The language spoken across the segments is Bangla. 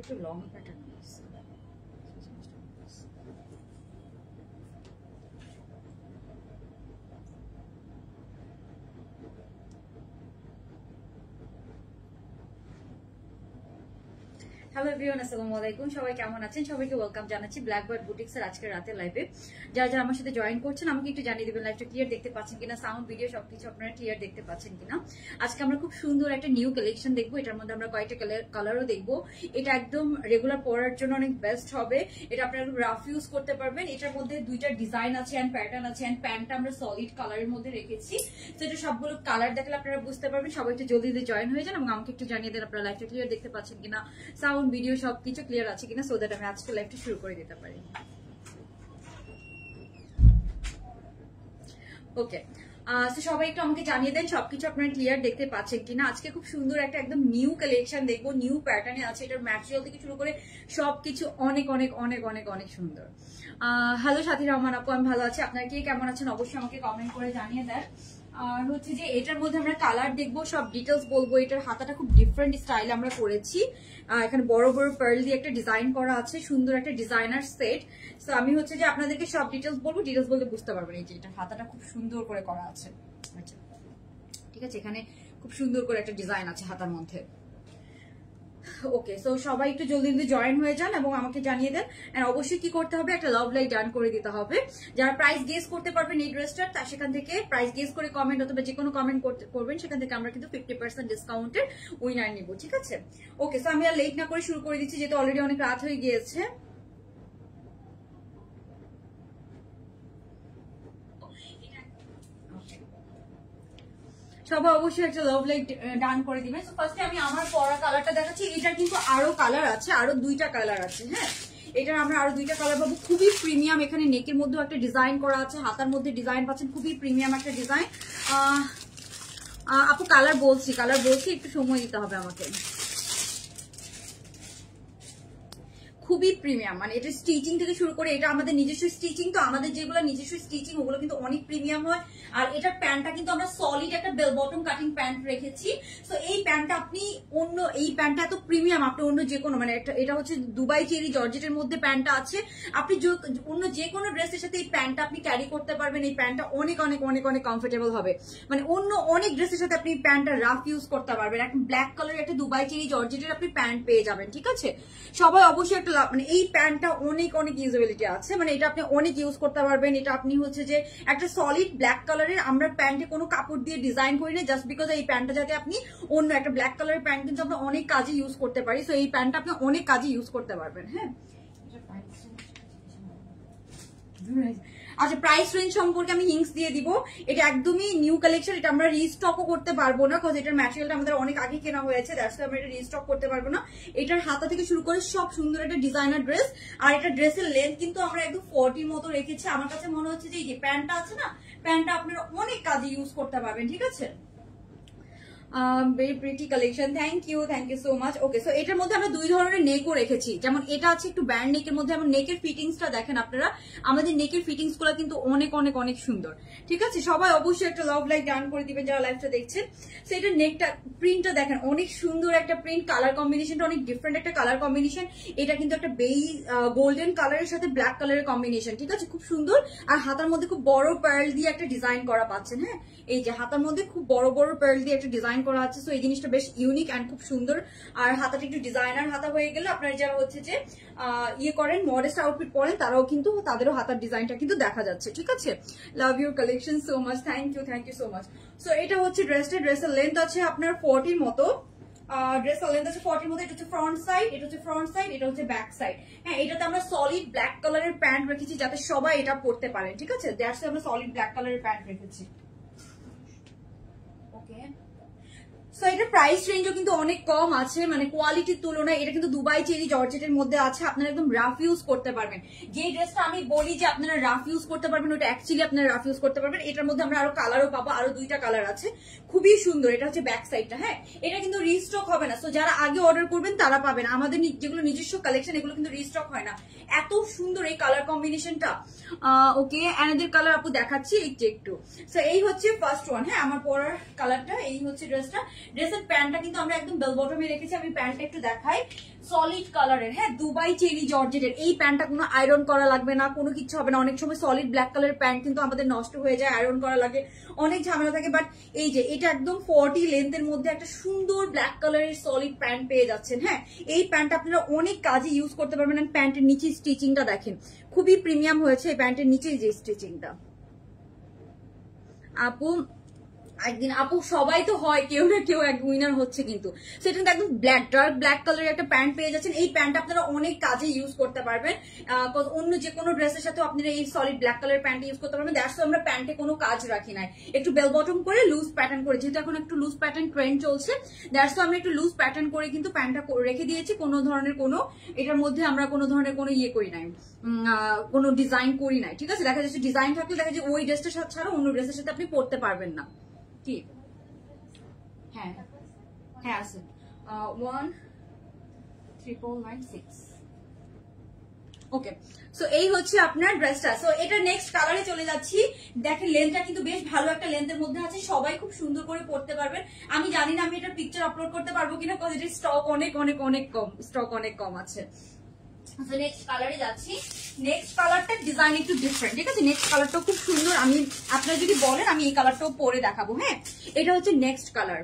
একটু লং প্যাটার্ন আছে। হ্যালো এভরিওয়ান, আসসালামু আলাইকুম। সবাই কেমন আছেন? সবাইকে ওয়েলকাম জানাচ্ছি ব্ল্যাকবার্ড বুটিক্সের আজকের রাতের লাইভে। যারা যারা আমার সাথে জয়েন করছেন আমাকে একটু জানিয়ে দিবেন লাইভটা ক্লিয়ার দেখতে পাচ্ছেন কিনা, সাউন্ড ভিডিও সবকিছু আপনারা ক্লিয়ার দেখতে পাচ্ছেন কিনা। আজকে আমরা খুব সুন্দর একটা নিউ কালেকশন দেখবো। এটার মধ্যে আমরা কয়েকটা কালারও দেখবো। এটা একদম রেগুলার পরার জন্য অনেক বেস্ট হবে। এটা আপনারা রাফ ইউজ করতে পারবেন। এটার মধ্যে দুইটা ডিজাইন আছে এন্ড প্যাটার্ন আছে এন্ড প্যান্টটা আমরা সলিড কালারের মধ্যে রেখেছি। তো এটা সবগুলো কালার দেখলে আপনারা বুঝতে পারবেন। সবাই একটু জলদি জয়েন হয়ে যান এবং আমাকে একটু জানিয়ে দেন আপনারা লাইভটা ক্লিয়ার দেখতে পাচ্ছেন কিনা, সাউন্ড ভিডিও সবকিছু ক্লিয়ার আছে কিনা, সো দ্যাট আমি আজকে লাইভটা শুরু করে দিতে পারি। ওকে, সবাই একটু আমাকে জানিয়ে দেন সবকিছু আপনারা ক্লিয়ার দেখতে পাচ্ছেন কিনা। আজকে খুব সুন্দর একটা একদম নিউ কালেকশন দেখবো, নিউ প্যাটার্নে আছে। এটার ম্যাটেরিয়াল থেকে শুরু করে সবকিছু অনেক অনেক অনেক অনেক অনেক সুন্দর। হ্যালো সাথী রহমান আপু, আমি ভালো আছি। আপনারা কে কেমন আছেন অবশ্যই আমাকে কমেন্ট করে জানিয়ে দেন। আর হচ্ছে যে এটার মধ্যে আমরা কালার দেখবো, সব ডিটেলস বলবো। এটার হাতাটা খুব ডিফারেন্ট স্টাইল আমরা করেছি। এখানে বড় বড় পার্ল দিয়ে একটা ডিজাইন করা আছে, সুন্দর একটা ডিজাইনার সেট। তো আমি হচ্ছে যে আপনাদেরকে সব ডিটেলস বলবো, ডিটেলস বলতে বুঝতে পারবেন। এই যে এটা হাতাটা খুব সুন্দর করে করা আছে। আচ্ছা ঠিক আছে, এখানে খুব সুন্দর করে একটা ডিজাইন আছে হাতার মধ্যে। ওকে, সো সবাই একটু জলদি জলদি জয়েন হয়ে যান এবং আমাকে জানিয়ে দেন। এন্ড অবশ্যই কি করতে হবে, একটা লাভ লাইক ডান করে দিতে হবে। যারা প্রাইস গেস করতে পারবেন এই ড্রেসটার, তার সেখান থেকে প্রাইস গেস করে কমেন্ট অথবা যে কোনো কমেন্ট করবেন, সেখান থেকে আমরা কিন্তু 50% ডিসকাউন্টের উইনার নিব। ঠিক আছে, ওকে। সো আমি আর লেট না করে শুরু করে দিচ্ছি, যেহেতু অলরেডি অনেক রাত হয়ে গিয়েছে। সবাই অবশ্যই একটা লাভ লাইক ডান করে দিবেন। সো ফার্স্টে আমি আমার পরা কালারটা দেখাচ্ছি। এটার কিন্তু আরো কালার আছে, আরো দুইটা কালার আছে। হ্যাঁ, এটার আমরা আরো দুইটা কালার পাবো। খুবই প্রিমিয়াম, এখানে নেকের মধ্যেও একটা ডিজাইন করা আছে, হাতার মধ্যে ডিজাইন পাচ্ছেন। খুবই প্রিমিয়াম একটা ডিজাইন। আপু কালার বলছি একটু সময় দিতে হবে আমাকে। খুবই প্রিমিয়াম, মানে এটা স্টিচিং থেকে শুরু করে, এটা আমাদের নিজস্ব স্টিচিং। তো আমাদের যেগুলো নিজস্ব স্টিচিং ওগুলো কিন্তু অনেক প্রিমিয়াম হয়। আর এটার প্যান্টটা কিন্তু আমরা সলিড একটা বেল বটম কাটিং প্যান্ট রেখেছি। তো এই প্যান্টটা আপনি এই প্যান্টটা এত প্রিমিয়াম, আপনি অন্য যে কোনো, মানে এটা হচ্ছে দুবাই চেরি জর্জেটের মধ্যে প্যান্টটা আছে। আপনি অন্য যে কোনো ড্রেসের সাথে এই প্যান্টটা আপনি ক্যারি করতে পারবেন। এই প্যান্টটা অনেক অনেক অনেক অনেক কমফোর্টেবল হবে। মানে অন্য অনেক ড্রেসের সাথে আপনি প্যান্টটা রাফ ইউজ করতে পারবেন। একটা ব্ল্যাক কালারের একটা দুবাই চেরি জর্জেটের আপনি প্যান্ট পেয়ে যাবেন। ঠিক আছে, সবাই অবশ্যই একটা, মানে এই প্যান্টটা অনেক অনেক ইউজেবিলিটি আছে। মানে এটা আপনি অনেক ইউজ করতে পারবেন। এটা আপনি হচ্ছে যে একটা সলিড ব্ল্যাক কালারের, আমরা প্যান্টে কোনো কাপড় দিয়ে ডিজাইন করি না, জাস্ট বিকজ এই প্যান্টটা যাতে আপনি অন্য একটা ব্ল্যাক কালারের প্যান্ট কিন্তু আমরা অনেক কাজে ইউজ করতে পারি। সো এই প্যান্টটা আপনি অনেক কাজে ইউজ করতে পারবেন। হ্যাঁ, আচ্ছা প্রাইস রেঞ্জ সম্পর্কে আমি হিংস দিয়ে দিব। এটা একদমই নিউ কালেকশন, এটা আমরা রিস্টকও করতে পারবো না, কারণ এটার ম্যাটেরিয়ালটা আমাদের অনেক আগে কেনা হয়েছে, দ্যাটস ওয়াই আমরা এটা রিস্টক করতে পারবো না। এটার হাতা থেকে শুরু করে সব সুন্দর একটা ডিজাইনার ড্রেস। আর এটা ড্রেসের লেন্থ কিন্তু আমরা একদম 40 মতো রেখেছি। আমার কাছে মনে হচ্ছে যে এই যে প্যান্টটা আছে না, প্যান্টটা আপনারা অনেক কাজে ইউজ করতে পারবেন। ঠিক আছে, very pretty collection, thank you so much. Okay, so এটার মধ্যে আমরা দুই ধরনের নেকও রেখেছি। যেমন এটা আছে একটু ব্যান্ড নেকের মধ্যে, এবং নেকের ফিটিংসটা দেখেন আপনারা, আমাদের নেকের ফিটিংস গুলো কিন্তু অনেক অনেক অনেক সুন্দর। ঠিক আছে, সবাই অবশ্যই একটা লাভ লাইক ডান করে দিবেন যারা লাইভটা দেখছেন। সো এটা নেকটা প্রিন্টটা দেখেন, অনেক সুন্দর একটা প্রিন্ট, কালার কম্বিনেশনটা অনেক ডিফারেন্ট একটা কালার কম্বিনেশন। এটা কিন্তু একটা গোল্ডেন কালারের সাথে ব্ল্যাক কালারের কম্বিনেশন। ঠিক আছে, খুব সুন্দর। আর হাতার মধ্যে খুব বড় পার্ল দিয়ে একটা ডিজাইন করা পাচ্ছেন। হ্যাঁ, এই যে হাতার মধ্যে খুব বড় বড় পার্ল দিয়ে একটা ডিজাইন করা আছে। সো এই জিনিসটা বেশ ইউনিক এন্ড খুব সুন্দর। আর হাতাটা একটু ডিজাইনার হাতা হয়ে গেলে আপনারা যারা হচ্ছে যে ইয়ে করেন, মডেস্ট আউটফিট পরেন, তারাও কিন্তু তাদেরও হাতার ডিজাইনটা কিন্তু দেখা যাচ্ছে। ঠিক আছে, love your collection so much, thank you so much. So এটা হচ্ছে ড্রেসের লেন্থ আছে আপনার 40 মতো। ড্রেসের লেন্থ আছে 40 মতো। এটা হচ্ছে ফ্রন্ট সাইড, এটা হচ্ছে ফ্রন্ট সাইড, এটা হচ্ছে ব্যাক সাইড। হ্যাঁ, এটাতে আমরা সলিড ব্ল্যাক কালারের প্যান্ট রেখেছি যাতে সবাই এটা পরতে পারেন। ঠিক আছে, দ্যাটস আমরা সলিড ব্ল্যাক কালারের প্যান্ট রেখেছি। ওকে, সো এটা প্রাইস রেঞ্জও কিন্তু অনেক কম আছে, মানে কোয়ালিটির তুলনায়। এটা কিন্তু দুবাই চেরি জর্জেটের মধ্যে আছে, আপনারা একদম রাফ ইউজ করতে পারবেন। যে ড্রেসটা আমি বলি যে আপনারা রাফ ইউজ করতে পারবেন, ওটা অ্যাকচুয়ালি আপনারা রাফ ইউজ করতে পারবেন। এটার মধ্যে আমরা আরো কালারও পাবো, আরো দুইটা কালার আছে, খুবই সুন্দর। এটা হচ্ছে ব্যাক সাইডটা। হ্যাঁ, এটা কিন্তু রিস্টক হবে না। সো যারা আগে অর্ডার করবেন তারা পাবেন। আমাদের যেগুলো নিজস্ব কালেকশন এগুলো কিন্তু রিস্টক হয় না। এত সুন্দর এই কালার কম্বিনেশনটা। ওকে, অ্যানাদার কালার আপু দেখাচ্ছি একটু। সো এই হচ্ছে ফার্স্ট ওয়ান। হ্যাঁ, আমার পরার কালারটা এই হচ্ছে ড্রেসটা। ড্রেসের প্যান্টটা কিন্তু আমরা একদম বেল বটমে রেখেছি। আমি প্যান্টটা একটু দেখাই, সলিড কালারের, হ্যাঁ, দুবাই চেরি জর্জেটের। এই প্যান্টটা কোনো আয়রন করা লাগবে না, কোনো কিছু হবে না। অনেক সময় সলিড ব্ল্যাক কালারের প্যান্ট কিন্তু আমাদের নষ্ট হয়ে যায়, আয়রন করা লাগে, অনেক ঝামেলা থাকে। বাট এই যে এটা একদম 40 লেন্থের মধ্যে একটা সুন্দর ব্ল্যাক কালারের সলিড প্যান্ট পেয়ে যাচ্ছেন। হ্যাঁ, এই প্যান্ট আপনারা অনেক কাজে ইউজ করতে পারবেন। প্যান্টের নিচে স্টিচিংটা দেখেন, খুবই প্রিমিয়াম হয়েছে এই প্যান্টের নিচে যে স্টিচিংটা। আপু একদিন আপু সবাই তো হয়, কেউ না কেউ এক উইনার হচ্ছে, কিন্তু সেটা কিন্তু একদম ব্ল্যাক, ডার্ক ব্ল্যাক কালারের একটা প্যান্ট পেয়ে যাচ্ছেন। এই প্যান্ট আপনারা অনেক কাজে ইউজ করতে পারবেন, অন্য যে কোনো ড্রেসের সাথে আপনারা এই সলিড ব্ল্যাক কালারের প্যান্ট ইউজ করতে পারবেন। দ্যাটস আমরা প্যান্টে কোনো কাজ রাখি নাই, একটু বেল বটম করে লুজ প্যাটার্ন করে, যেহেতু এখন একটু লুজ প্যাটার্ন ট্রেন্ড চলছে, দ্যাটস আমরা একটু লুজ প্যাটার্ন করে কিন্তু প্যান্টটা রেখে দিয়েছি। কোনো ধরনের কোনো এটার মধ্যে আমরা কোনো ধরনের কোনো ইয়ে করি নাই, কোনো ডিজাইন করি নাই, ঠিক আছে। দেখা যাচ্ছে ডিজাইন থাকলে দেখা যায় ওই ড্রেসটার সাথে ছাড়া অন্য ড্রেসের সাথে আপনি পরতে পারবেন না। কি হ্যাঁ হ্যাঁ আছে 13996। ওকে, সো এই হচ্ছে আপনার ড্রেসটা। সো এটা নেক্সট কালারে চলে যাচ্ছি। দেখেন লেন্থটা কিন্তু বেশ ভালো একটা লেন্থের মধ্যে আছে, সবাই খুব সুন্দর করে পড়তে পারবেন। আমি জানি না আমি এটা পিকচার আপলোড করতে পারবো কিনা, কজ এটার স্টক অনেক অনেক অনেক কম, স্টক অনেক কম আছে। নেক্সট কালারে যাচ্ছি। নেক্সট কালারটা ডিজাইন একটু ডিফারেন্ট, ঠিক আছে। নেক্সট কালারটাও খুব সুন্দর, আমি আপনারা যদি বলেন আমি এই কালারটাও পরে দেখাবো। হ্যাঁ, এটা হচ্ছে নেক্সট কালার।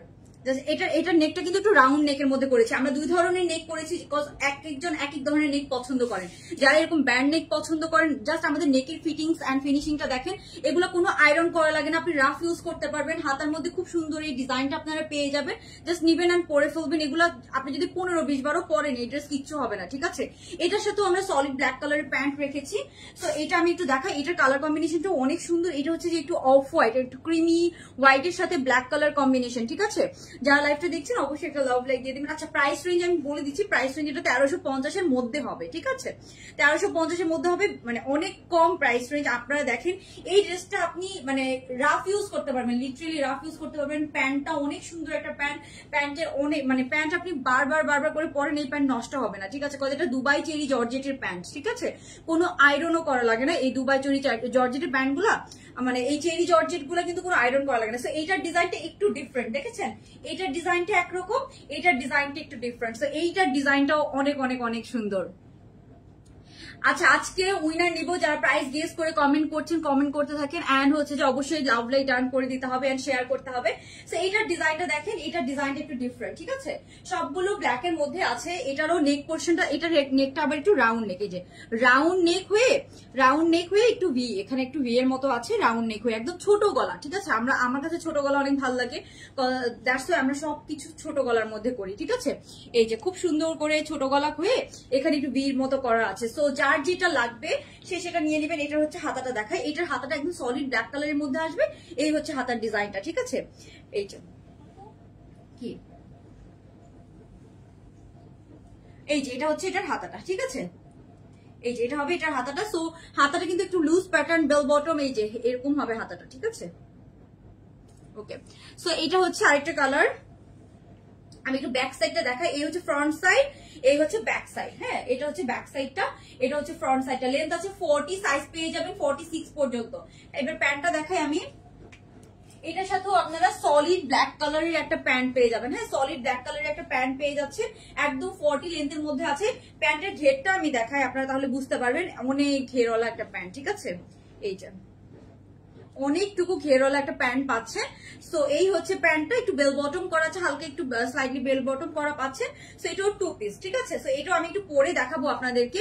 এটা নেকটা কিন্তু একটু রাউন্ড নেকের মধ্যে করেছি আমরা। দুই ধরনের নেক করেছি, বিকজ এক একজন এক এক ধরনের নেক পছন্দ করেন। যারা এরকম ব্যান্ড নেক পছন্দ করেন, জাস্ট আমাদের নেকের ফিটিংস এন্ড ফিনিশিংটা দেখেন, এগুলো কোনো আয়রন করা লাগে না, আপনি রাফ ইউজ করতে পারবেন। হাতার মধ্যে খুব সুন্দর এই ডিজাইনটা আপনারা পেয়ে যাবেন, জাস্ট নিবেন এন্ড পরে ফেলবেন। এগুলো আপনি যদি 15-20 বারও পরেন এই ড্রেস কিচ্ছু হবে না, ঠিক আছে। এটার সাথেও আমরা সলিড ব্ল্যাক কালারের প্যান্ট রেখেছি। তো এটা আমি একটু দেখাই, এটার কালার কম্বিনেশনটা অনেক সুন্দর। এটা হচ্ছে যে একটু অফ হোয়াইট, একটু ক্রিমি হোয়াইটের সাথে ব্ল্যাক কালার কম্বিনেশন, ঠিক আছে। যারা লাইভটা দেখছেন অবশ্যই একটা লাভ লাইক দিয়ে দিবেন। আচ্ছা, প্রাইস রেঞ্জ আমি বলে দিচ্ছি, প্রাইস রেঞ্জ এটা 1350 এর মধ্যে হবে, ঠিক আছে। 1350 এর মধ্যে হবে, মানে অনেক কম প্রাইস রেঞ্জ। আপনারা দেখেন এই ড্রেসটা আপনি মানে রাফ ইউজ করতে পারবেন, লিটারালি রাফ ইউজ করতে পারবেন। প্যান্টটা অনেক সুন্দর একটা প্যান্ট, প্যান্টের অনেক মানে প্যান্ট আপনি বারবার করে পরেন, এই প্যান্ট নষ্ট হবে না, ঠিক আছে। কজ এটা দুবাই চেরি জর্জেটের প্যান্ট, ঠিক আছে, কোনো আয়রনও করা লাগে না। এই দুবাই চেরি জর্জেটের প্যান্ট গুলা, মানে এই চেরি জর্জেট গুলা কিন্তু কোনো আয়রন করা লাগে না। সো এইটার ডিজাইনটা একটু ডিফারেন্ট, দেখেছেন, এইটার ডিজাইনটা একরকম, এইটার ডিজাইনটা একটু ডিফারেন্ট। সো এইটার ডিজাইনটাও অনেক অনেক অনেক সুন্দর। আচ্ছা, আজকে উইনার নিব যারা প্রাইস গেস করে কমেন্ট করছেন, কমেন্ট করতে থাকেন। এন্ড হচ্ছে যে অবশ্যই লাভ লাইক টার্ন করে দিতে হবে এন্ড শেয়ার করতে হবে। সো এইটার ডিজাইনটা দেখেন, এটার ডিজাইনটা একটু ডিফারেন্ট, ঠিক আছে। সবগুলো ব্ল্যাক এর মধ্যে আছে। এটারও নেক পোর্শনটা, এটার নেকটা আবার একটু রাউন্ড নেক, এই যে রাউন্ড নেক হয়ে একটু ভি, এখানে একটু ভি এর মতো আছে, রাউন্ড নেক হয়ে একদম ছোট গলা, ঠিক আছে। আমার কাছে ছোট গলা অনেক ভালো লাগে, দ্যাটস ওয়াই আমরা সবকিছু ছোট গলার মধ্যে করি, ঠিক আছে। এই যে খুব সুন্দর করে ছোট গলা হয়ে এখানে একটু ভির মতো করা আছে। সো যার যেটা লাগবে সে সেটা নিয়ে নেবেন। এটার হচ্ছে হাতাটা দেখায়, এটার হাতাটা একদম সলিড ব্ল্যাক কালারের মধ্যে আসবে। এই হচ্ছে হাতার ডিজাইনটা, ঠিক আছে। এই যে কি, এই যে এটা হচ্ছে এটার হাতাটা, ঠিক আছে। এই যে এটা হবে এটার হাতাটা। সো হাতাটা কিন্তু একটু লুজ প্যাটার্ন, বেল বটম, এই যে এরকম হবে হাতাটা, ঠিক আছে। ওকে, সো এটা হচ্ছে আরেকটা কালার। আমি একটু ব্যাক সাইডটা দেখাই। এই হচ্ছে ফ্রন্ট সাইড, এই হচ্ছে ব্যাক সাইড। হ্যাঁ, এটা হচ্ছে ব্যাক সাইডটা, এটা হচ্ছে ফ্রন্ট সাইডটা। লেন্থ আছে 40, সাইজ পেয়ে যাবেন 46 পর্যন্ত। এবার প্যান্টটা দেখাই আমি। এটার সাথেও আপনারা সলিড ব্ল্যাক কালারের একটা প্যান্ট পেয়ে যাবেন। হ্যাঁ, সলিড ব্ল্যাক কালারের একটা প্যান্ট পেয়ে যাচ্ছে, একদম 40 লেন্থের মধ্যে আছে। প্যান্টের ঘেরটা আমি দেখাই, আপনারা তাহলে বুঝতে পারবেন। অনেক ঘেরওয়ালা একটা প্যান্ট, ঠিক আছে। এইটা অনেকটুকু ঘেরওয়ালা একটা প্যান্ট পাচ্ছে। সো এই হচ্ছে প্যান্টটা, একটু বেল বটম করা আছে, হালকা একটু স্লাইডলি বেল বটম করা পাচ্ছে। সো এটাও 2 পিস, ঠিক আছে। সো এটাও আমি একটু পরে দেখাবো আপনাদেরকে।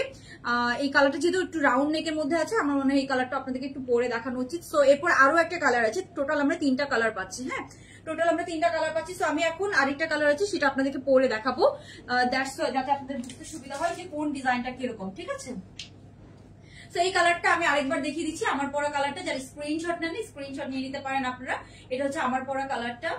এই কালারটা যেহেতু একটু রাউন্ড নেকের মধ্যে আছে, আমার মনে হয় এই কালারটা আপনাদেরকে একটু পরে দেখানো উচিত। সো এরপর আরো একটা কালার আছে, টোটাল আমরা 3টা কালার পাচ্ছি। হ্যাঁ, টোটাল আমরা 3টা কালার পাচ্ছি। সো আমি এখন আরেকটা কালার আছে, সেটা আপনাদেরকে পরে দেখাবো, দ্যাটস যাতে আপনাদের বুঝতে সুবিধা হয় যে কোন ডিজাইনটা কিরকম, ঠিক আছে। তো এই কালারটা আমি আরেকবার দেখিয়ে দিচ্ছি, আমার পরা কালারটা। যারা স্ক্রিনশট নেন, স্ক্রিনশট নিয়ে নিতে পারেন আপনারা। এটা হচ্ছে আমার পরা কালারটা।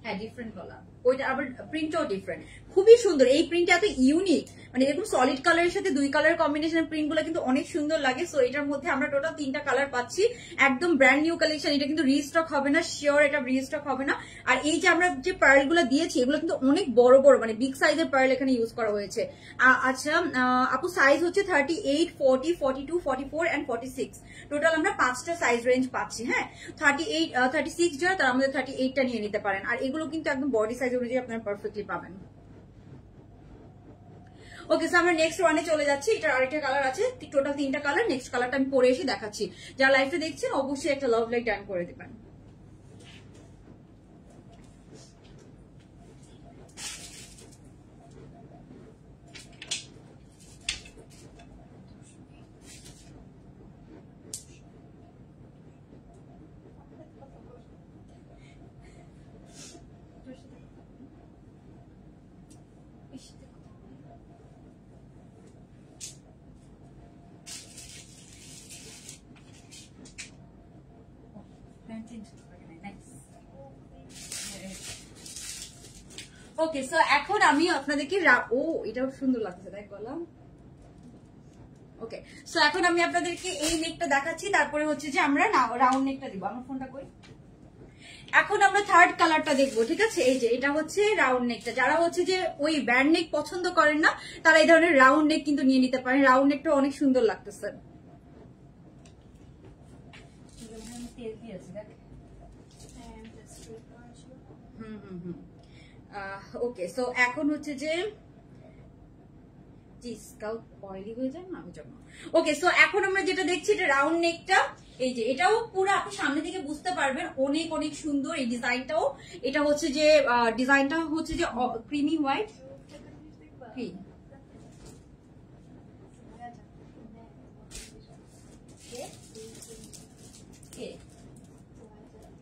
হ্যাঁ, ডিফারেন্ট কালার, ওইটা আবার প্রিন্টটাও ডিফারেন্ট, খুবই সুন্দর। এই প্রিন্টটা এত ইউনিক, মানে এরকম সলিড কালারের সাথে দুই কালার কম্বিনেশন প্রিন্ট গুলো কিন্তু অনেক সুন্দর লাগে। সো এটার মধ্যে আমরা টোটাল 3টা কালার পাচ্ছি, একদম ব্র্যান্ড নিউ কালেকশন। এটা কিন্তু রিস্টক হবে না, শিওর এটা রিস্টক হবে না। আর এই যে আমরা যে পার্ল গুলো দিয়েছি এগুলো কিন্তু অনেক বড় বড়, মানে বিগ সাইজের পার্ল এখানে ইউজ করা হয়েছে। আচ্ছা আপু সাইজ হচ্ছে 38, 40, 42, 44 এন্ড 46। টোটাল আমরা 5টা সাইজ রেঞ্জ পাচ্ছি। হ্যাঁ 38, 36 যারা তারা আমাদের 38টা নিয়ে নিতে পারেন। আর এগুলো কিন্তু একদম বডি সাইজ অনুযায়ী আপনারা পারফেক্টলি পাবেন। ওকে, সো আমরা নেক্সট ওয়ানে চলে যাচ্ছি। এটার আরেকটা কালার আছে, টোটাল 3টা কালার। নেক্সট কালারটা আমি পরে এসে দেখাচ্ছি। যারা লাইভটা দেখছেন অবশ্যই একটা লাভ লাইক টার্ন করে দিবেন। ওকে, সো এখন আমি আপনাদেরকে ও এটাও সুন্দর লাগছে তাই বললাম। ওকে, সো এখন আমি আপনাদেরকে এই নেকটা দেখাচ্ছি, তারপরে হচ্ছে যে আমরা রাউন্ড নেকটা দিব। আমার ফোনটা কই? এখন আমরা থার্ড কালারটা দেখবো, ঠিক আছে? এই যে এটা হচ্ছে রাউন্ড নেকটা। যারা হচ্ছে যে ওই ব্যান্ড নেক পছন্দ করেন না তারা এই ধরনের রাউন্ড নেক কিন্তু নিয়ে নিতে পারেন। রাউন্ড নেকটা অনেক সুন্দর লাগতেছে। ওকে, সো এখন হচ্ছে যে অয়েলি হয়ে যায় না ওই জন্য। ওকে, সো এখন আমরা যেটা দেখছি এটা রাউন্ড নেকটা। এই যে এটাও পুরো আপনি সামনে থেকে বুঝতে পারবেন, অনেক অনেক সুন্দর এই ডিজাইনটাও। এটা হচ্ছে যে ডিজাইনটা হচ্ছে যে ক্রিমি হোয়াইট।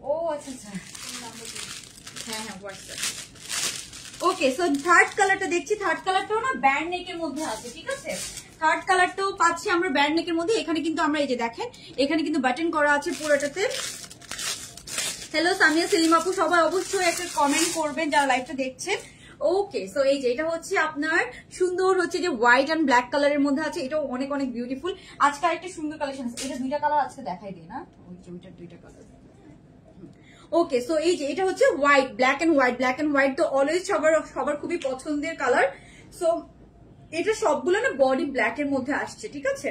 ও আচ্ছা আচ্ছা, হ্যাঁ হ্যাঁ হোয়াটসঅ্যাপ। ওকে, সো থার্ড কালারটা দেখছি। থার্ড কালারটাও না ব্যান্ড নেকের মধ্যে আছে, ঠিক আছে? থার্ড কালারটাও পাচ্ছি আমরা ব্যান্ড নেকের মধ্যে। এখানে কিন্তু আমরা এই যে দেখেন এখানে কিন্তু বাটন করা আছে পুরোটাতে। হ্যালো সামিয়া, সেলিম আপু, সবাই অবশ্যই একটা কমেন্ট করবেন যারা লাইভটা দেখছেন। ওকে, সো এই যে এটা হচ্ছে আপনার সুন্দর হচ্ছে যে হোয়াইট এন্ড ব্ল্যাক কালারের মধ্যে আছে। এটাও অনেক অনেক বিউটিফুল। আজকে আরেকটা সুন্দর কালেকশন আছে। এটা দুইটা কালার আজকে দেখাই দিই না, ওই যে ওইটার দুইটা কালার। ওকে, সো এই যে এটা হচ্ছে white, black and white. Black and white তো অলওয়েজ সবার খুবই পছন্দের কালার। সো এটা সবগুলো না বডি ব্ল্যাক এর মধ্যে আসছে, ঠিক আছে?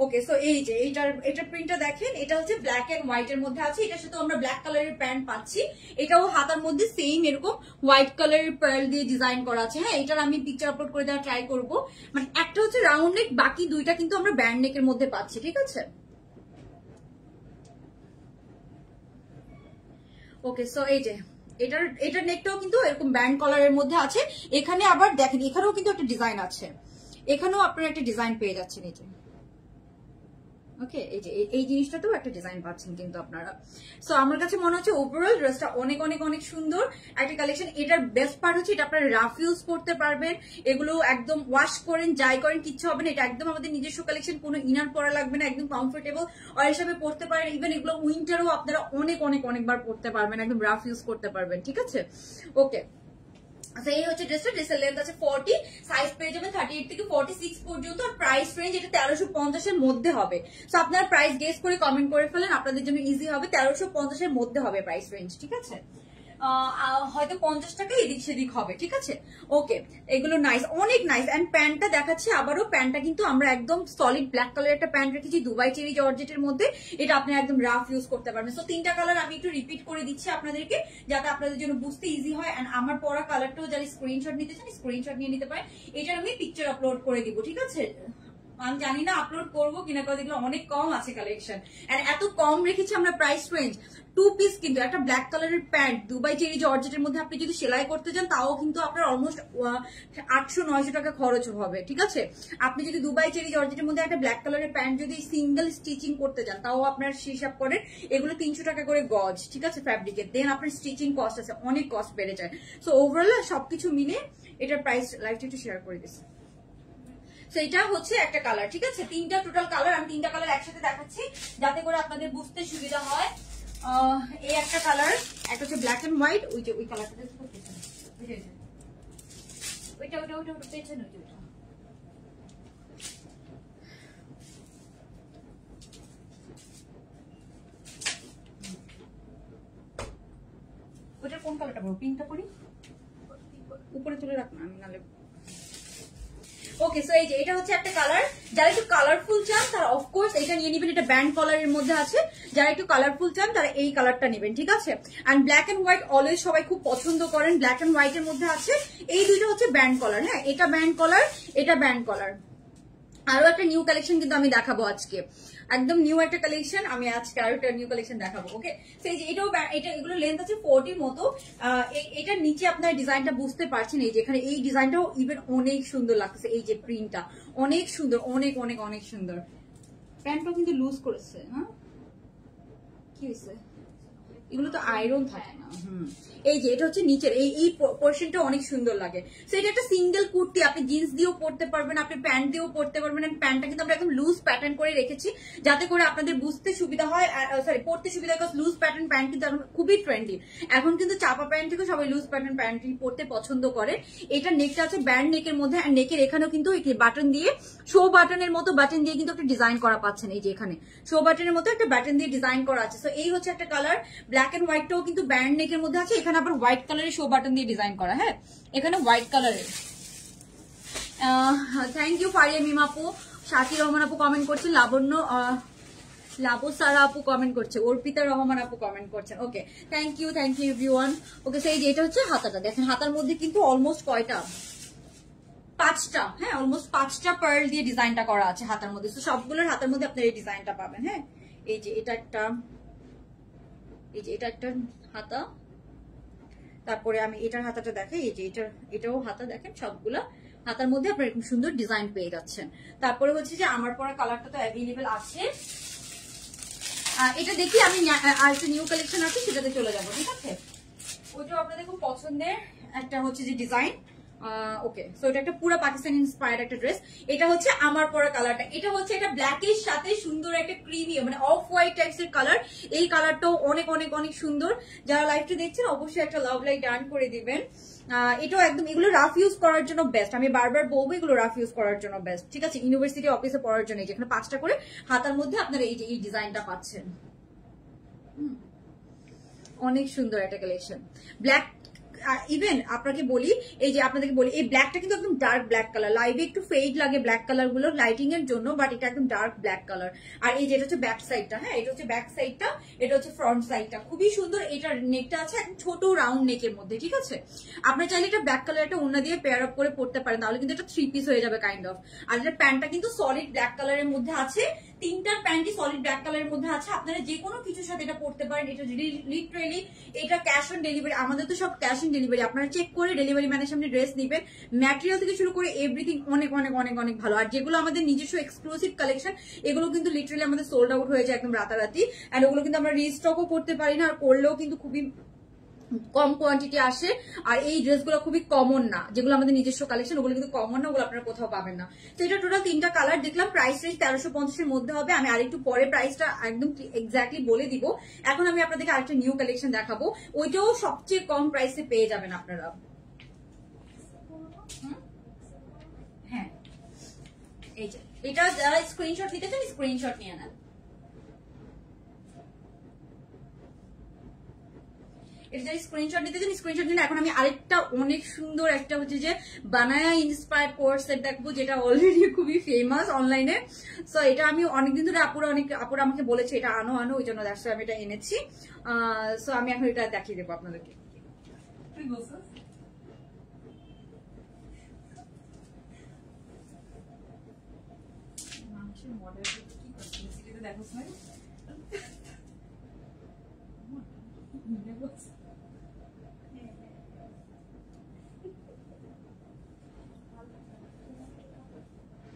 ওকে, সো এই যে এটার প্রিন্টটা দেখেন, এটা হচ্ছে ব্ল্যাক এন্ড হোয়াইট এর মধ্যে আছে। এটার সাথে আমরা ব্ল্যাক কালারের প্যান্ট পাচ্ছি। এটাও হাতার মধ্যে সেম এরকম হোয়াইট কালারের পার্ল দিয়ে ডিজাইন করা আছে। হ্যাঁ, এটার আমি পিকচার আপলোড করে দেওয়া ট্রাই করব। মানে একটা হচ্ছে রাউন্ড নেক, বাকি দুইটা কিন্তু আমরা ব্যান্ড নেকের মধ্যে পাচ্ছি, ঠিক আছে? ওকে, সো এই যে এটার নেকটাও কিন্তু এরকম ব্যান্ড কলারের মধ্যে আছে। এখানে আবার দেখেন এখানেও কিন্তু একটা ডিজাইন আছে, এখানেও আপনারা একটা ডিজাইন পেয়ে যাচ্ছেন এই যে। ওকে, এই যে এই জিনিসটাতেও একটা ডিজাইন পাচ্ছেন কিন্তু আপনারা। সো আমার কাছে মনে হচ্ছে ওভারঅল ড্রেসটা অনেক অনেক অনেক সুন্দর একটা কালেকশন। এটার বেস্ট পার্ট হচ্ছে এটা আপনারা রাফ ইউজ করতে পারবেন। এগুলো একদম ওয়াশ করেন যাই করেন কিচ্ছু হবে না। এটা একদম আমাদের নিজস্ব কালেকশন, কোনো ইনার পরা লাগবে না, একদম কমফোর্টেবল অয়েল হিসাবে পরতে পারেন। ইভেন এগুলো উইন্টারও আপনারা অনেক অনেক অনেকবার পরতে পারবেন, একদম রাফ ইউজ করতে পারবেন, ঠিক আছে? ওকে, আচ্ছা এই হচ্ছে ড্রেসটা। ড্রেসের লেন্থ আছে 40, সাইজ পেয়ে যাবেন 38 থেকে 46 পর্যন্ত। আর প্রাইস রেঞ্জ এটা 1350 এর মধ্যে হবে। সো আপনারা প্রাইস গেস করে কমেন্ট করে ফেলেন, আপনাদের জন্য ইজি হবে। 1350 এর মধ্যে হবে প্রাইস রেঞ্জ, ঠিক আছে? হয়তো 50 টাকা এদিক সেদিক হবে, ঠিক আছে? ওকে, এগুলো নাইস, অনেক নাইস। এন্ড প্যান্টটা দেখাচ্ছি আবারও। প্যান্টটা কিন্তু আমরা একদম সলিড ব্ল্যাক কালার একটা প্যান্ট রেখেছি দুবাই চেরি জর্জেটের মধ্যে। এটা আপনি একদম রাফ ইউজ করতে পারবেন। সো 3টা কালার আমি একটু রিপিট করে দিচ্ছি আপনাদেরকে, যাতে আপনাদের জন্য বুঝতে ইজি হয়। এন্ড আমার পরা কালারটাও যারা স্ক্রিনশট নিতে চান স্ক্রিনশট নিয়ে নিতে পারেন। এটার আমি পিকচার আপলোড করে দিব, ঠিক আছে? আমি জানি না আপলোড করবো কিনা, কারণ দেখলাম অনেক কম আছে কালেকশন। এন্ড এত কম রেখেছি আমরা প্রাইস রেঞ্জ। 2 পিস কিন্তু একটা ব্ল্যাক কালারের প্যান্ট দুবাই চেরি জর্জেটের মধ্যে আপনি যদি সেলাই করতে চান তাও কিন্তু আপনার অলমোস্ট 800-900 টাকা খরচ হবে, ঠিক আছে? আপনি যদি দুবাই চেরি জর্জেটের মধ্যে একটা ব্ল্যাক কালারের প্যান্ট যদি সিঙ্গেল স্টিচিং করতে চান তাও আপনার হিসাব করেন এগুলো 300 টাকা করে গজ, ঠিক আছে? ফ্যাব্রিকের দেন আপনার স্টিচিং কস্ট আছে, অনেক কস্ট বেড়ে যায়। সো ওভারঅল সবকিছু মিলে এটার প্রাইস লাইভটা একটু শেয়ার করে দিচ্ছি। সো এটা হচ্ছে একটা কালার, ঠিক আছে? 3টা টোটাল কালার, আমি 3টা কালার একসাথে দেখাচ্ছি যাতে করে আপনাদের বুঝতে সুবিধা হয়। এই একটা কালার, একটা হচ্ছে ব্ল্যাক এন্ড হোয়াইট। ওই যে ওই কালারটা ওইটা পেছনে ওইটা ওটার কোন কালারটা পরবো? পিঙ্কটা পরি, উপরে তুলে রাখ না, আমি নালে। ওকে, সো এই যে এটা হচ্ছে একটা কালার। যারা একটু কালারফুল চান তারা অফকোর্স এটা নিয়ে নেবেন, এটা ব্যান্ড কলারের মধ্যে আছে। যারা একটু কালারফুল চান তারা এই কালারটা নেবেন, ঠিক আছে। And black and white always সবাই খুব পছন্দ করেন, ব্ল্যাক এন্ড হোয়াইট এর মধ্যে আছে। এই দুইটা হচ্ছে ব্যান্ড কলার, হ্যাঁ, এটা ব্যান্ড কলার, এটা ব্যান্ড কলার। আরো একটা নিউ কালেকশন কিন্তু আমি দেখাবো আজকে, একদম নিউ একটা কালেকশন আমি আজকে আরো একটা নিউ কালেকশন দেখাবো। ওকে, সেই যে এটাও এটা এগুলো লেন্থ আছে 40 মতো। এটার নিচে আপনার ডিজাইনটা বুঝতে পারছেন, এই যে এখানে এই ডিজাইনটাও ইভেন অনেক সুন্দর লাগছে, এই যে প্রিন্টটা অনেক সুন্দর, অনেক অনেক অনেক সুন্দর। প্যান্টটাও কিন্তু লুজ করেছে, হ্যাঁ কি হয়েছে, এগুলো তো আয়রন থাকে না। এই যে এটা হচ্ছে নিচের এই পোর্শনটা অনেক সুন্দর লাগে। সো এটা একটা সিঙ্গেল কুর্তি, আপনি জিন্স দিয়েও পরতে পারবেন, আপনি প্যান্ট দিয়েও পরতে পারবেন। প্যান্টটা কিন্তু আমরা একদম লুজ প্যাটার্ন করে রেখেছি যাতে করে আপনাদের বুঝতে সুবিধা হয়, সরি পরতে সুবিধা হয়। লুজ প্যাটার্ন প্যান্ট কিন্তু এখন খুবই ট্রেন্ডি, এখন কিন্তু চাপা প্যান্ট থেকে সবাই লুজ প্যাটার্ন প্যান্টই পরতে পছন্দ করে। এটা নেকটা আছে ব্যান্ড নেকের মধ্যে, আর নেকের এখানেও কিন্তু বাটন দিয়ে, শো বাটনের মতো বাটন দিয়ে কিন্তু একটা ডিজাইন করা পাচ্ছেন। এই যে এখানে শো বাটনের মতো একটা বাটন দিয়ে ডিজাইন করা আছে। সো এই হচ্ছে একটা কালার, ব্ল্যাক এন্ড হোয়াইটটাও কিন্তু ব্যান্ড নেকের মধ্যে আছে। এখানে আবার হোয়াইট কালারের শো বাটন দিয়ে ডিজাইন করা, হ্যাঁ এখানে হোয়াইট কালারের। থ্যাংক ইউ ফারিয়া মিম আপু, শাকির রহমান আপু কমেন্ট করছেন, লাবণ্য সারা আপু কমেন্ট করছে, অর্পিতা রহমান আপু কমেন্ট করছেন। ওকে, থ্যাংক ইউ এভরিওয়ান। ওকে, সেই যে এটা হচ্ছে হাতাটা দেখেন, হাতার মধ্যে কিন্তু অলমোস্ট কয়টা, 5টা, হ্যাঁ অলমোস্ট 5টা পার্ল দিয়ে ডিজাইনটা করা আছে হাতার মধ্যে। তো সবগুলোর হাতার মধ্যে আপনার এই ডিজাইনটা পাবেন, হ্যাঁ এই যে এটা একটা, এই যে এটা একটা হাতা, তারপরে আমি এটার হাতাটা দেখাই, এই যে এটাও হাতা দেখেন, সবগুলা হাতার মধ্যে আপনার এরকম সুন্দর ডিজাইন পেয়ে যাচ্ছেন। তারপরে হচ্ছে যে আমার পরা কালারটা তো অ্যাভেলেবেল আছে, এটা দেখি আমি আর একটা নিউ কালেকশন আছে সেটাতে চলে যাবো, ঠিক আছে। ওইটাও আপনাদের খুব পছন্দের একটা হচ্ছে যে ডিজাইন। ওকে, সো এটা একটা পুরো পাকিস্তানি ইন্সপায়ার্ড একটা ড্রেস। এটা হচ্ছে আমার পরা কালারটা, এটা হচ্ছে এটা ব্ল্যাকের সাথে সুন্দর একটা ক্রিমি মানে অফ হোয়াইট টাইপস এর কালার। এই কালারটাও অনেক অনেক অনেক সুন্দর। যারা লাইভটা দেখছেন অবশ্যই একটা লাভ লাইক ডান করে দিবেন। এটাও একদম, এগুলো রাফ ইউজ করার জন্য বেস্ট, আমি বারবার বলবো এগুলো রাফ ইউজ করার জন্য বেস্ট, ঠিক আছে। ইউনিভার্সিটি অফিসে পড়ার জন্য যেখানে 5টা করে হাতার মধ্যে আপনারা এই যে এই ডিজাইনটা পাচ্ছেন, অনেক সুন্দর একটা কালেকশন। ব্ল্যাক ইভেন আপনাকে বলি, এই যে আপনাদেরকে বলি এই ব্ল্যাকটা কিন্তু একদম ডার্ক ব্ল্যাক কালার, লাইভে একটু ফেড লাগে ব্ল্যাক কালার গুলো লাইটিং এর জন্য, বাট এটা একদম ডার্ক ব্ল্যাক কালার। আর এই যেটা হচ্ছে ব্যাক সাইডটা, হ্যাঁ এটা হচ্ছে ব্যাক সাইডটা, এটা হচ্ছে ফ্রন্ট সাইডটা, খুবই সুন্দর। এটার নেকটা আছে একদম ছোট রাউন্ড নেকের মধ্যে, ঠিক আছে। আপনার চাইলে এটা ব্ল্যাক কালার একটা ওড়না দিয়ে পেয়ার আপ করে পড়তে পারেন, তাহলে কিন্তু এটা 3 পিস হয়ে যাবে কাইন্ড অফ। আর এটা প্যান্টটা কিন্তু সলিড ব্ল্যাক কালারের মধ্যে আছে, 3টার প্যান্টই সলিড ব্ল্যাক কালারের মধ্যে আছে। আপনারা যে কোনো কিছুর সাথে এটা পড়তে পারেন। এটা লিটারেলি এটা ক্যাশ অন ডেলিভারি, আমাদের তো সব ক্যাশ অন ডেলিভারি, আপনারা চেক করে ডেলিভারি ম্যানের সামনে ড্রেস নিবেন। ম্যাটেরিয়াল থেকে শুরু করে এভরিথিং অনেক অনেক অনেক অনেক ভালো। আর যেগুলো আমাদের নিজস্ব এক্সক্লুসিভ কালেকশন, এগুলো কিন্তু লিটারেলি আমাদের সোল্ড আউট হয়ে যায় একদম রাতারাতি। আর ওগুলো কিন্তু আমরা রিস্টকও করতে পারি না, আর করলেও কিন্তু খুবই কম কোয়ান্টিটি আসে। আর এই ড্রেসগুলো খুবই কমন না, যেগুলো আমাদের নিজস্ব কালেকশন ওগুলো কিন্তু কমন না, ওগুলো আপনারা কোথাও পাবেন না। তো এটা টোটাল 3টা কালার দেখলাম, প্রাইস রেঞ্জ 1350 এর মধ্যে হবে। আমি আরেকটু পরে প্রাইসটা একদম এক্স্যাক্টলি বলে দিব। এখন আমি আপনাদেরকে আরেকটা নিউ কালেকশন দেখাবো, ওইটাও সবচেয়ে কম প্রাইসে পেয়ে যাবেন আপনারা। হ্যাঁ এই যে এটা যারা স্ক্রিনশট নিতে চান স্ক্রিনশট নিয়ে নেন। এটা স্ক্রিনশট নিতে চান স্ক্রিনশট নিলে। এখন আমি আরেকটা অনেক সুন্দর একটা হচ্ছে যে বানায়া ইন্সপায়ার্ড কোর্স সেট দেখবো, যেটা অলরেডি খুবই ফেমাস অনলাইনে। সো এটা আমি অনেকদিন ধরে আপুরা আমাকে বলেছে এটা আনো ওই জন্য আমি এটা এনেছি। সো আমি এখন এটা দেখিয়ে দেবো আপনাদেরকে। তুই বলছিস মানুষের মডেল কি করছিস এটা দেখো ভাই,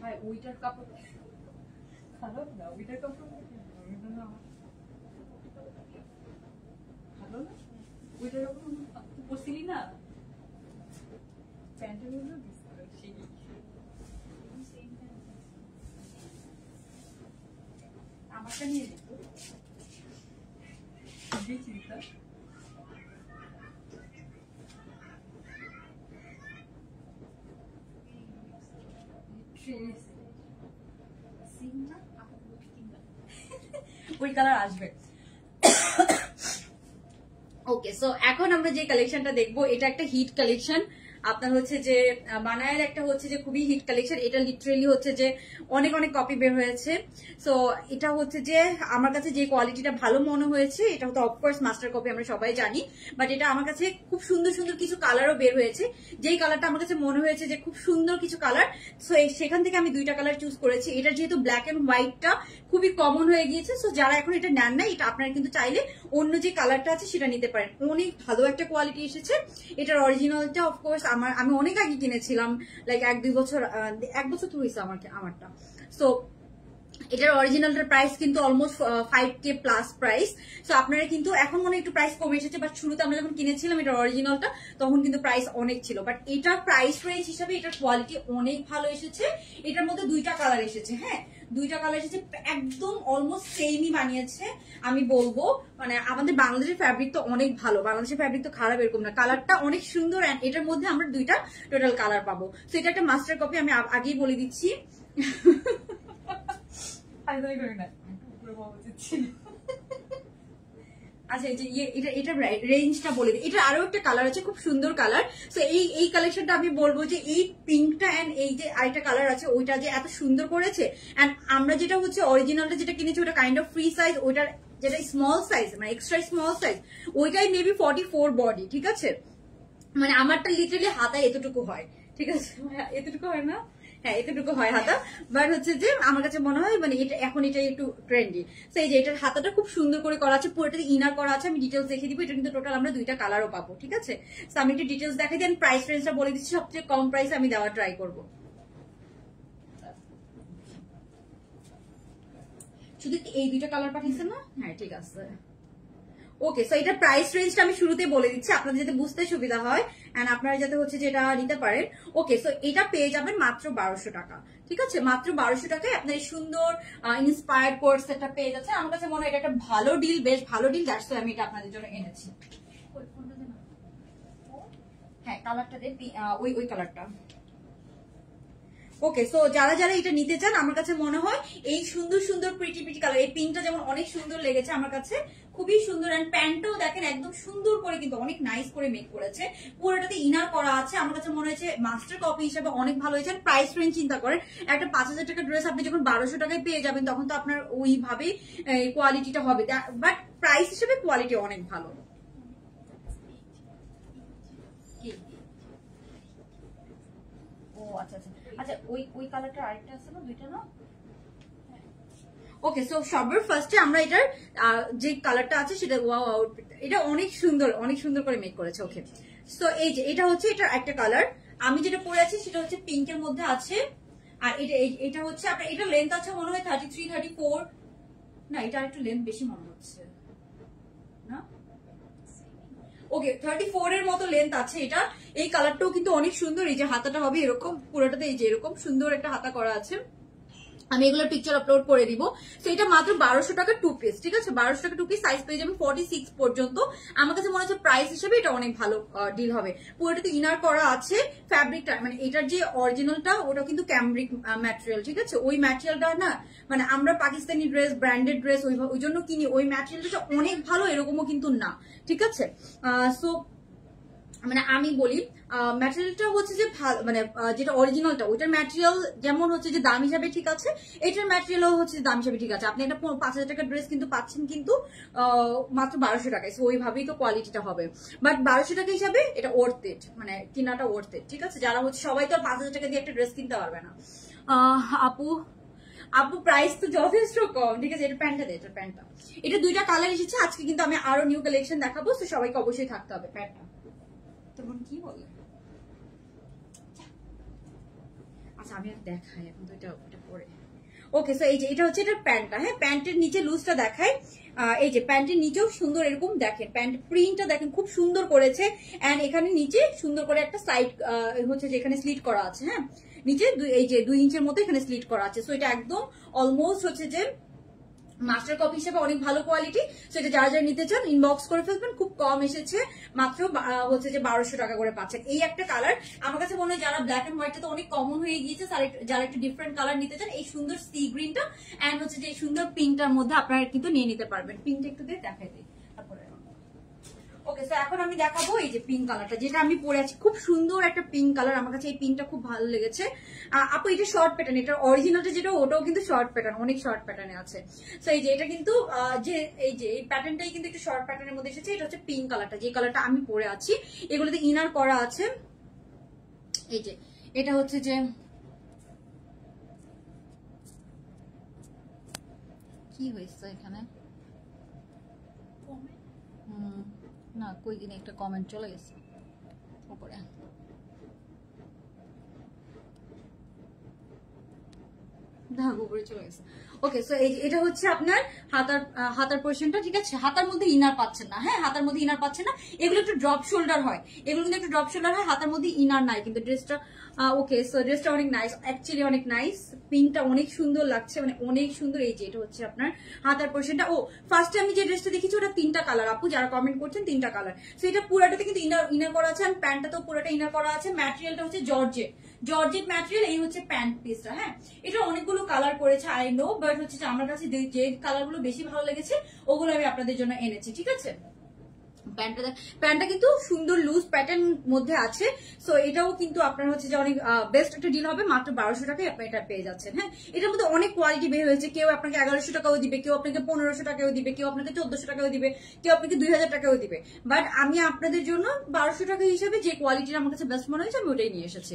ভাই ওইটার কাপড় খারাপ না, ওইটার কাপড় ভালো না, ওইটার কাপড় তুই পরছিলি না প্যান্টের মধ্যে আমারটা নিয়ে যেত চিন্তা। ওই কালার আসবে। ওকে, সো এখন আমরা যে কালেকশনটা দেখবো এটা একটা হিট কালেকশন। আপনার হচ্ছে যে বানায়ের একটা হচ্ছে যে খুবই হিট কালেকশন। এটা লিটারেলি হচ্ছে যে অনেক অনেক কপি বের হয়েছে। সো এটা হচ্ছে যে আমার কাছে যে কোয়ালিটিটা ভালো মনে হয়েছে, এটা হতো অফকোর্স মাস্টার কপি, আমরা সবাই জানি, বাট এটা আমার কাছে খুব সুন্দর সুন্দর কিছু কালারও বের হয়েছে। যেই কালারটা আমার কাছে মনে হয়েছে যে খুব সুন্দর কিছু কালার, সো সেখান থেকে আমি দুইটা কালার চুজ করেছি। এটা যেহেতু ব্ল্যাক এন্ড হোয়াইটটা খুবই কমন হয়ে গিয়েছে, সো যারা এখন এটা নেন না, এটা আপনারা কিন্তু চাইলে অন্য যে কালারটা আছে সেটা নিতে পারেন। অনেক ভালো একটা কোয়ালিটি এসেছে। এটার অরিজিনালটা অফকোর্স আমি অনেক আগে কিনেছিলাম, লাইক 1-2 বছর, 1 বছর তো হয়েছে আমারটা। সো এটার অরিজিনালটার প্রাইস কিন্তু almost 5K plus price. So আপনারা কিন্তু এখন মনে একটু প্রাইস কমে এসেছে, বাট শুরুতে আমরা যখন কিনেছিলাম এটার অরিজিনালটা তখন কিন্তু প্রাইস অনেক ছিল। বাট এটার প্রাইস রেঞ্জ হিসাবে এটার কোয়ালিটি অনেক ভালো এসেছে। এটার মধ্যে দুইটা কালার এসেছে, হ্যাঁ দুইটা কালার এসেছে, একদম অলমোস্ট সেমই বানিয়েছে। আমি বলবো মানে আমাদের বাংলাদেশের ফ্যাব্রিক তো অনেক ভালো, বাংলাদেশের ফ্যাব্রিক তো খারাপ এরকম না, কালারটা অনেক সুন্দর। এন্ড এটার মধ্যে আমরা দুইটা টোটাল কালার পাবো। সো এটা একটা মাস্টার কপি, আমি আগেই বলে দিচ্ছি। আচ্ছা এটা রেঞ্জটা বলে দিই। এটা আরো একটা কালার আছে, খুব সুন্দর কালার। সো এই কালেকশনটা আমি বলবো যে এই পিঙ্কটা এন্ড এই যে আরেকটা কালার আছে ওইটা যে এত সুন্দর করেছে। এন্ড আমরা যেটা হচ্ছে অরিজিনালটা যেটা কিনেছি ওটা কাইন্ড অফ ফ্রি সাইজ, ওইটার যেটা স্মল সাইজ মানে এক্সট্রা স্মল সাইজ ওইটাই মেবি 44 বডি, ঠিক আছে। মানে আমারটা লিটারালি হাতায় এতটুকু হয়, ঠিক আছে, এতটুকু হয় না, হ্যাঁ এতটুকু হয় হাতা। বাট হচ্ছে যে আমার কাছে মনে হয় মানে এটা এখন এটা একটু ট্রেন্ডি। তো এই যে এটার হাতাটা খুব সুন্দর করে করা আছে, পুরোটাতে ইনার করা আছে। আমি ডিটেলস দেখিয়ে দিব। এটা কিন্তু টোটাল আমরা দুইটা কালারও পাবো, ঠিক আছে। তো আমি একটু ডিটেলস দেখাই দিই, প্রাইস রেঞ্জটা বলে দিচ্ছি। সবচেয়ে কম প্রাইসে আমি দেওয়ার ট্রাই করবো। শুধু এই দুইটা কালার পাঠিয়েছেন না, হ্যাঁ ঠিক আছে। ওকে, সো এটা প্রাইস রেঞ্জটা আমি শুরুতে বলে দিচ্ছি আপনাদের যাতে বুঝতে সুবিধা হয় এন্ড আপনারা যাতে হচ্ছে যেটা নিতে পারেন। ওকে, সো এটা পেয়ে যাবেন মাত্র 1200 টাকা, ঠিক আছে। মাত্র 1200 টাকায় আপনার এই সুন্দর ইন্সপায়ার্ড কোর্স সেটটা পেয়ে যাচ্ছে। আমার কাছে মনে হয় এটা একটা ভালো ডিল, বেশ ভালো ডিল, দ্যাটস ওয়াই আমি এটা আপনাদের জন্য এনেছি। হ্যাঁ কালারটা দে, ওই কালারটা। ওকে, সো যারা যারা এটা নিতে চান আমার কাছে মনে হয় এই সুন্দর সুন্দর প্রিটি কালার, এই পিঙ্কটা যেমন অনেক সুন্দর লেগেছে আমার কাছে, খুবই সুন্দর। এন্ড প্যান্টটাও দেখেন একদম সুন্দর করে কিন্তু অনেক নাইস করে মেক করেছে, পুরোটাতে ইনার করা আছে। আমার কাছে মনে হয়েছে মাস্টার কপি হিসেবে অনেক ভালো হয়েছে। প্রাইস রেঞ্জ চিন্তা করেন, একটা 5000 টাকার ড্রেস আপনি যখন 1200 টাকায় পেয়ে যাবেন তখন তো আপনার ওইভাবেই কোয়ালিটিটা হবে, বাট প্রাইস হিসেবে কোয়ালিটি অনেক ভালো। ও আচ্ছা আচ্ছা আচ্ছা, ওই কালারটা আরেকটা আছে না, দুইটা না। ওকে, সো সবার ফার্স্টে আমরা এটার যে কালারটা আছে সেটা ওয়াও আউটফিট, এটা অনেক সুন্দর করে মেক করেছে। ওকে, সো এই যে এটা হচ্ছে এটার একটা কালার, আমি যেটা পরে আছি সেটা হচ্ছে পিঙ্কের মধ্যে আছে। আর এটা হচ্ছে আপনার এটা লেন্থ আছে মনে হয় 33-34, না এটা একটু লেন্থ বেশি মনে হচ্ছে না। ওকে, 34 এর মতো লেন্থ আছে এটা। এই কালারটাও কিন্তু অনেক সুন্দর। এই যে হাতাটা হবে এরকম, পুরোটাতে এই যে এরকম সুন্দর একটা হাতা করা আছে। আমি এগুলোর পিকচার আপলোড করে দিব। তো এটা মাত্র 1200 টাকা 2 পিস, ঠিক আছে। 1200 টাকা 2 পিস, সাইজ পেয়ে যাবেন 46 পর্যন্ত। আমার কাছে মনে হচ্ছে প্রাইস হিসেবে এটা অনেক ভালো ডিল হবে। পুরোটাতে ইনার করা আছে। ফ্যাব্রিকটা মানে এটার যে অরিজিনালটা ওটা কিন্তু ক্যামব্রিক ম্যাটেরিয়াল, ঠিক আছে। ওই ম্যাটেরিয়ালটা না মানে আমরা পাকিস্তানি ড্রেস, ব্র্যান্ডেড ড্রেস ওই জন্য কিনি, ওই ম্যাটেরিয়ালটা অনেক ভালো এরকমও কিন্তু না, ঠিক আছে। সো মানে আমি বলি ম্যাটেরিয়ালটা হচ্ছে যে মানে যেটা অরিজিনালটা ওইটার ম্যাটেরিয়াল যেমন হচ্ছে যে দাম হিসাবে ঠিক আছে, এটার ম্যাটেরিয়ালও হচ্ছে দাম হিসাবে ঠিক আছে। আপনি একটা 5000 টাকার ড্রেস কিন্তু পাচ্ছেন কিন্তু মাত্র 1200 টাকায়, ওইভাবেই তো কোয়ালিটিটা হবে। বাট 1200 টাকা হিসাবে এটা ওর্থ ইট, মানে কিনাটা ওর্থ ইট, ঠিক আছে। যারা হচ্ছে সবাই তো 5000 টাকা দিয়ে একটা ড্রেস কিনতে পারবে না। আপু প্রাইস তো যথেষ্ট কম, ঠিক আছে। এটা প্যান্টটা দে, এটা প্যান্টটা, এটা দুইটা কালার এসেছে আজকে, কিন্তু আমি আরো নিউ কালেকশন দেখাবো, তো সবাইকে অবশ্যই থাকতে হবে। প্যান্টটা তখন কি বলে, আচ্ছা আমি আর দেখাই এখন তো এটা পরে। ওকে, সো এই যে এটা হচ্ছে এটার প্যান্টটা, হ্যাঁ প্যান্টের নিচে লুজটা দেখায়। এই যে প্যান্টের নিচেও সুন্দর এরকম দেখেন, প্যান্ট প্রিন্টটা দেখেন খুব সুন্দর করেছে। এন্ড এখানে নিচে সুন্দর করে একটা সাইড হচ্ছে যে এখানে স্লিট করা আছে, হ্যাঁ নিচে এই যে 2 ইঞ্চের মতো এখানে স্লিট করা আছে। সো এটা একদম অলমোস্ট হচ্ছে যে মাস্টার কপি হিসেবে অনেক ভালো কোয়ালিটি, সেটা যারা যারা নিতে চান ইনবক্স করে ফেলবেন। খুব কম এসেছে, মাত্র হচ্ছে যে 1200 টাকা করে পাচ্ছেন। এই একটা কালার আমার কাছে মনে হয় যারা ব্ল্যাক এন্ড হোয়াইটটা তো অনেক কমন হয়ে গিয়েছে, যারা একটু ডিফারেন্ট কালার নিতে চান এই সুন্দর সি গ্রিনটা এন্ড হচ্ছে যে এই সুন্দর পিঙ্কটার মধ্যে আপনারা কিন্তু নিয়ে নিতে পারবেন। পিঙ্কটা একটু দিয়ে দেখাই দিই তারপরে। ওকে, সো এখন আমি দেখাবো এই যে পিঙ্ক কালারটা, যেটা আমি পরে আছি। খুব সুন্দর একটা পিঙ্ক কালার, আমার কাছে এই পিঙ্কটা খুব ভালো লেগেছে। আপু এটা শর্ট প্যাটার্ন, এটা অরিজিনালটা যেটা ওটাও কিন্তু শর্ট প্যাটার্ন, অনেক শর্ট প্যাটার্নে আছে। সো এই যে এটা কিন্তু যে এই যে এই প্যাটার্নটাই কিন্তু একটু শর্ট প্যাটার্নের মধ্যে এসেছে। এটা হচ্ছে পিঙ্ক কালারটা, যে কালারটা আমি পরে আছি। এগুলোতে ইনার করা আছে। এই যে এটা হচ্ছে যে কি হয়েছে এখানে, না কই দিনে একটা কমেন্ট চলে গেছে উপরে। উপরে চলে গেছে। ওকে, সো এটা হচ্ছে আপনার হাতার পোর্শনটা, ঠিক আছে। হাতার মধ্যে ইনার পাচ্ছেন না, হ্যাঁ হাতার মধ্যে ইনার পাচ্ছেন না। এগুলো একটু ড্রপ শোল্ডার হয়, এগুলো কিন্তু একটু ড্রপ শোল্ডার হয়, হাতার মধ্যে ইনার নাই কিন্তু ড্রেসটা। ওকে, সো ড্রেসটা অনেক নাইস, অ্যাকচুয়ালি অনেক নাইস। পিঙ্কটা অনেক সুন্দর লাগছে, মানে অনেক সুন্দর। এই যে এটা হচ্ছে আপনার হাতার পোর্শনটা। ও ফার্স্টে আমি যে ড্রেসটা দেখেছি ওটা 3টা কালার, আপু যারা কমেন্ট করছেন 3টা কালার। সো এটা পুরাটাতে কিন্তু ইনার করা আছে, আর প্যান্টটা তো পুরোটা ইনার করা আছে। ম্যাটেরিয়ালটা হচ্ছে জর্জেট ম্যাটেরিয়াল। এই হচ্ছে প্যান্ট পিসটা, হ্যাঁ এটা অনেকগুলো কালার করেছে আই নো, বাট হচ্ছে আমার কাছে যে কালার গুলো বেশি ভালো লেগেছে ওগুলো আমি আপনাদের জন্য এনেছি, ঠিক আছে। প্যান্টটা কিন্তু সুন্দর লুজ প্যাটার্ন মধ্যে আছে। সো এটাও কিন্তু আপনার হচ্ছে যে অনেক বেস্ট একটা ডিল হবে, মাত্র 1200 টাকায় আপনি এটা পেয়ে যাচ্ছেন। হ্যাঁ এটার মধ্যে অনেক কোয়ালিটি বের হয়েছে, কেউ আপনাকে 1100 টাকাও দিবে, কেউ আপনাকে 1500 টাকাও দিবে, কেউ আপনাকে 1400 টাকাও দিবে, কেউ আপনাকে 2000 টাকাও দিবে। বাট আমি আপনাদের জন্য 1200 টাকা হিসেবে যে কোয়ালিটির আমার কাছে বেস্ট মনে হয়েছে আমি ওটাই নিয়ে এসেছি।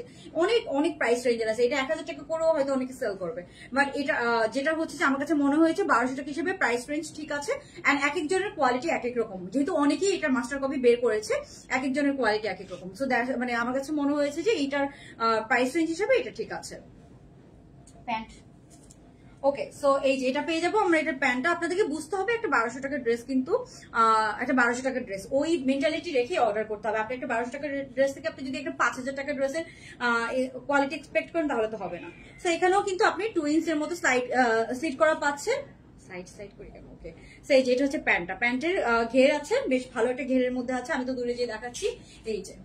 অনেক প্রাইস রেঞ্জের আছে, এটা 1000 টাকা করেও হয়তো অনেকে সেল করবে, বাট এটা যেটা হচ্ছে যে আমার কাছে মনে হয়েছে 1200 টাকা হিসেবে প্রাইস রেঞ্জ ঠিক আছে। এন্ড এক একজনের কোয়ালিটি এক এক রকম, যেহেতু অনেকেই এটা মাস্টার কপি বের করেছে, এক একজনের কোয়ালিটি এক এক রকম। সো মানে আমার কাছে মনে হয়েছে যে এইটার প্রাইস রেঞ্জ হিসেবে এটা ঠিক আছে। প্যান্ট ওকে, সো এই যে এটা পেয়ে যাবো আমরা। এটার প্যান্টটা আপনাদেরকে বুঝতে হবে একটা 1200 টাকার ড্রেস, কিন্তু একটা 1200 টাকার ড্রেস ওই মেন্টালিটি রেখে অর্ডার করতে হবে। আপনি একটা 1200 টাকার ড্রেস থেকে আপনি যদি একটা 5000 টাকার ড্রেসের কোয়ালিটি এক্সপেক্ট করেন তাহলে তো হবে না। সো এখানেও কিন্তু আপনি টুইন্স এর মতো স্লিট করা পাচ্ছেন। সাইড করে দেবো। ওকে, সেই যে এটা হচ্ছে প্যান্টটা, প্যান্টের ঘের আছে, বেশ ভালো একটা ঘেরের মধ্যে আছে। আমি তো দূরে যেয়ে দেখাচ্ছি। এই যে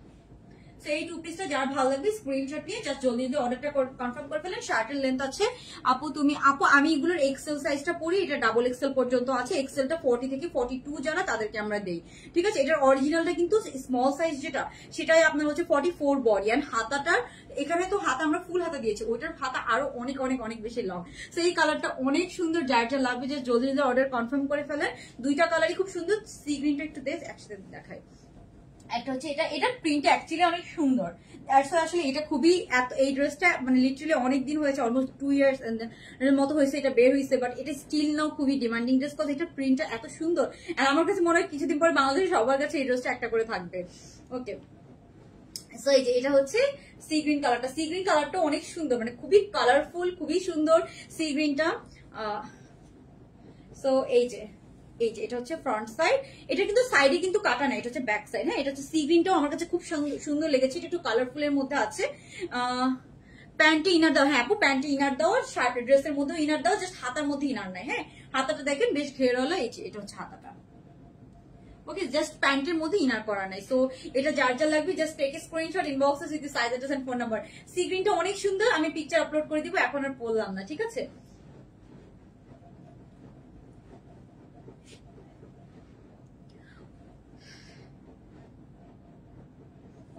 এই টু পিসটা যার ভালো লাগবে স্ক্রিনশট নিয়ে জাস্ট জলদি অর্ডারটা কনফার্ম করে ফেলেন। শার্টের লেন্থ আছে আপু আমি এগুলোর এক্সেল সাইজটা পরি, এটা ডাবল এক্সেল পর্যন্ত আছে। এক্সেলটা 40 থেকে 42 যারা তাদেরকে আমরা দেই, ঠিক আছে। এটার অরিজিনালটা কিন্তু স্মল সাইজ যেটা সেটাই আপনার হচ্ছে 44 বডি। অ্যান্ড হাতাটার এখানে তো হাতা আমরা ফুল হাতা দিয়েছি, ওইটার হাতা আরো অনেক বেশি লং। সো এই কালারটা অনেক সুন্দর, যার যা লাগবে যে জলদি অর্ডার কনফার্ম করে ফেলেন। দুইটা কালারই খুব সুন্দর। সি গ্রিনটা একটু একসাথে দেখায়। একটা হচ্ছে এটার প্রিন্টটা অ্যাকচুয়ালি অনেক সুন্দর। আসলে এটা খুবই এই ড্রেসটা মানে লিটারালি অনেকদিন হয়েছে, অলমোস্ট 2 ইয়ার্স এর মতো হয়েছে এটা বের হয়েছে, বাট এটা স্টিল নাও খুবই ডিমান্ডিং ড্রেস, কজ এটা প্রিন্টটা এত সুন্দর। আর আমার কাছে মনে হয় কিছুদিন পরে বাংলাদেশে সবার কাছে এই ড্রেসটা একটা করে থাকবে। ওকে, সো এই যে এটা হচ্ছে সি গ্রিন কালারটা। সি গ্রিন কালারটা অনেক সুন্দর, মানে খুবই কালারফুল, খুবই সুন্দর সি গ্রিনটা। সো এই যে এটা হচ্ছে ফ্রন্ট সাইড, এটা কিন্তু সাইডে কিন্তু কাটা না, এটা হচ্ছে ব্যাক সাইড। হ্যাঁ এটা হচ্ছে সি গ্রিনটাও আমার কাছে খুব সুন্দর লেগেছে, এটা একটু কালারফুলের মধ্যে আছে। প্যান্টে ইনার দাও, হ্যাঁ আপু প্যান্টে ইনার দাও, শার্ট ড্রেসের মধ্যে ইনার দাও, জাস্ট হাতার মধ্যে ইনার নাই। হ্যাঁ হাতাটা দেখেন বেশ ঘের হলো, এই যে এটা হচ্ছে হাতাটা। ওকে, জাস্ট প্যান্টের মধ্যে ইনার করা নাই। সো এটা যার যা লাগবে জাস্ট টেক স্ক্রিনশট, ইনবক্সে with size address and phone number. Sea গ্রিনটা অনেক সুন্দর, আমি পিকচার আপলোড করে দিব, এখন আর বললাম না, ঠিক আছে।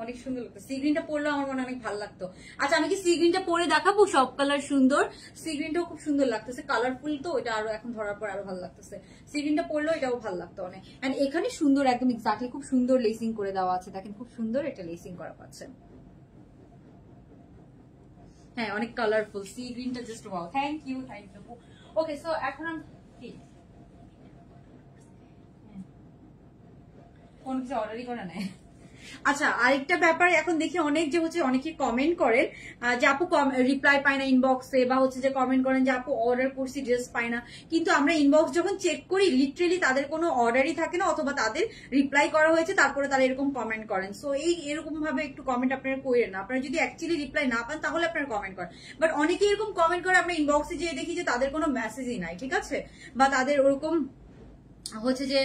অনেক সুন্দর লাগতো সি গ্রিনটা পরলে, আমার মনে অনেক ভালো লাগতো। আচ্ছা আমি কি সি গ্রিনটা পরে দেখাবো? সব কালার সুন্দর, সি গ্রিনটাও খুব সুন্দর লাগতেছে, কালারফুল তো এটা আরো এখন ধরার পর আরো ভালো লাগতেছে। সি গ্রিনটা পরলেও এটাও ভালো লাগতো অনেক। এন্ড এখানে সুন্দর একদম এক্স্যাক্টলি খুব সুন্দর লেসিং করে দেওয়া আছে, দেখেন খুব সুন্দর এটা লেসিং করা পাচ্ছেন। হ্যাঁ অনেক কালারফুল সি গ্রিনটা, just wow. Thank you okay, so এখন কি কোন কিছু অর্ডারই করে নেয়। আচ্ছা, আরেকটা ব্যাপার এখন দেখি অনেক যে হচ্ছে অনেকে কমেন্ট করেন যে আপু রিপ্লাই পায় না ইনবক্সে, বা হচ্ছে যে কমেন্ট করেন যে আপু অর্ডার করছি ড্রেস পায় না। কিন্তু আমরা ইনবক্স যখন চেক করি লিটারেলি তাদের কোনো অর্ডারই থাকে না, অথবা তাদের রিপ্লাই করা হয়েছে তারপরে তারা এরকম কমেন্ট করেন। সো এরকম ভাবে একটু কমেন্ট আপনারা করেন না। আপনারা যদি অ্যাকচুয়ালি রিপ্লাই না পান তাহলে আপনারা কমেন্ট করেন, বাট অনেকে এরকম কমেন্ট করে আমরা ইনবক্সে যেয়ে দেখি যে তাদের কোনো মেসেজই নাই, ঠিক আছে, বা তাদের ওরকম হচ্ছে যে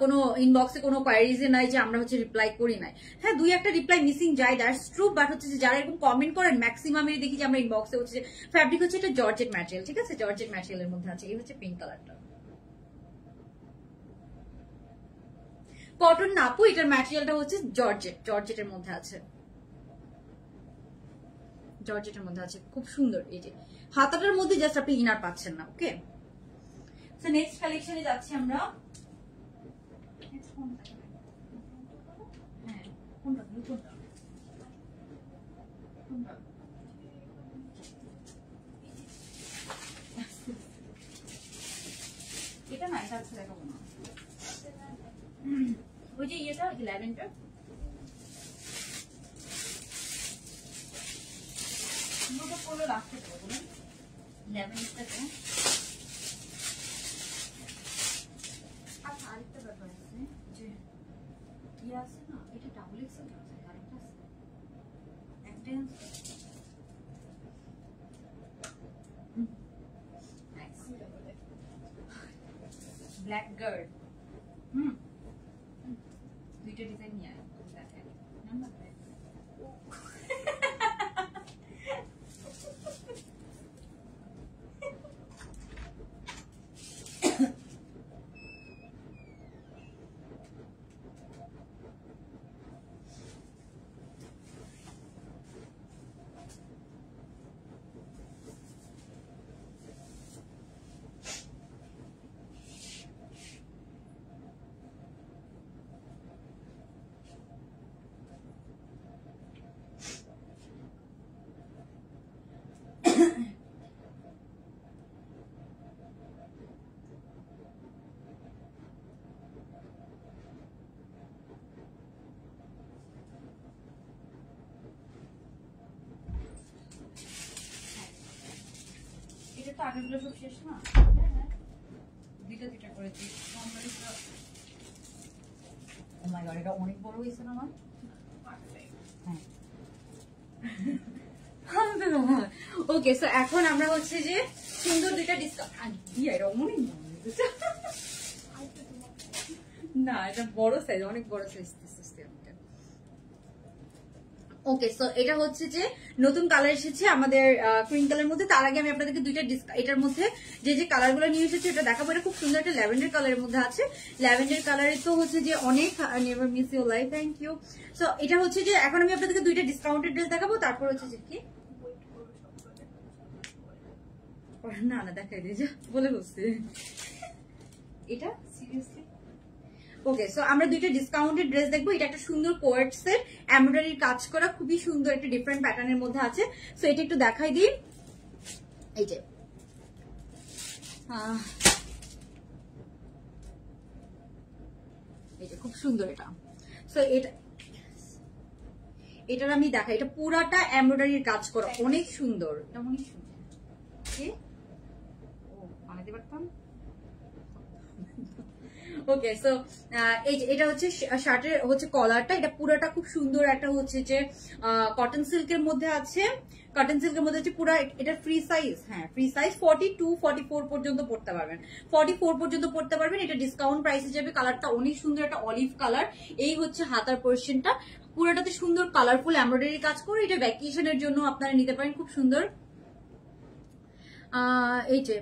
কোনো ইনবক্সে কোনো কোয়ারিজে নাই যে আমরা হচ্ছে রিপ্লাই করি নাই। হ্যাঁ, দুই একটা রিপ্লাই মিসিং যায়, দ্যাটস ট্রু, বাট হচ্ছে যে যারা এরকম কমেন্ট করেন ম্যাক্সিমামের দেখি যে আমরা ইনবক্সে হচ্ছে যে ফ্যাব্রিক হচ্ছে এটা জর্জেট ম্যাটেরিয়াল, ঠিক আছে, জর্জেট ম্যাটেরিয়ালের মধ্যে আছে। এই হচ্ছে পিঙ্ক কালারটা, কটন না আপু, এটার ম্যাটেরিয়ালটা হচ্ছে জর্জেটের মধ্যে আছে, জর্জেটের মধ্যে আছে, খুব সুন্দর। এই যে হাতাটার মধ্যে জাস্ট আপনি ইনার পাচ্ছেন না। ওকে, সো নেক্সট কালেকশনে যাচ্ছি আমরা। হ্যাঁ, এটা না, এটা আচ্ছা দেখাবো না, ওই যে ইয়েটা ল্যাভেন্ডার, করলে রাখতে পারবো না ল্যাভেন্ডারটাকে। আচ্ছা, আরেকটা ব্যাপার আছে যে ইয়ে আছে না, এটা ডাবল এক্সেল আছে, আরেকটা আছে একটা ব্ল্যাক গার্ড, দুইটা ডিজাইন নিয়ে দেখেন নাম্বার তো আগেগুলো সব শেষ না, দুইটা দুইটা করেছি। ও মাই গড, এটা অনেক বড় হয়েছে না আমার। হ্যাঁ, ওকে, সো এখন আমরা হচ্ছে যে সুন্দর দুইটা ডিসকাউন্ট, না এটা বড় সাইজ, অনেক বড় সাইজ। ওকে, সো এটা হচ্ছে যে নতুন কালার এসেছে আমাদের ক্রিম কালার মধ্যে। তার আগে আমি আপনাদেরকে দুইটা এটার মধ্যে যে যে কালার গুলো নিয়ে এসেছি এটা দেখাবো। এটা খুব সুন্দর একটা ল্যাভেন্ডার কালারের মধ্যে আছে। ল্যাভেন্ডার কালারে তো হচ্ছে যে অনেক, never miss your life, thank you. So এটা হচ্ছে যে এখন আমি আপনাদেরকে দুইটা ডিসকাউন্টেড ড্রেস দেখাবো, তারপর হচ্ছে যে কি না না দেখাই দিয়ে যা বলে বসছে এটা সিরিয়াসলি। ওকে, সো আমরা দুইটা ডিসকাউন্টেড ড্রেস দেখবো। এটা একটা সুন্দর কোয়ার্ট সেট, এমব্রয়ডারির কাজ করা, খুবই সুন্দর একটা ডিফারেন্ট প্যাটার্নের মধ্যে আছে। সো এটা একটু দেখাই দিই। এই যে খুব সুন্দর এটা। সো এটার আমি দেখাই, এটা পুরাটা এমব্রয়ডারির কাজ করা, অনেক সুন্দর, এটা অনেক সুন্দর। ও বানাতে পারতাম। ওকে, সো এই যে এটা হচ্ছে শার্টের হচ্ছে কলারটা, এটা পুরোটা খুব সুন্দর একটা হচ্ছে যে কটন সিল্কের মধ্যে আছে। কটন সিল্কের মধ্যে হচ্ছে পুরো এটা ফ্রি সাইজ, হ্যাঁ ফ্রি সাইজ 42 44 পর্যন্ত পড়তে পারবেন, 44 পর্যন্ত পড়তে পারবেন। এটা ডিসকাউন্ট প্রাইসে যাবে। কালারটা অনেক সুন্দর, একটা অলিভ কালার। এই হচ্ছে হাতার পোরশনটা, পুরোটাতে সুন্দর কালারফুল এমব্রয়ডারি কাজ করে। এটা ভ্যাকেশনের জন্য আপনারা নিতে পারেন, খুব সুন্দর। এই যে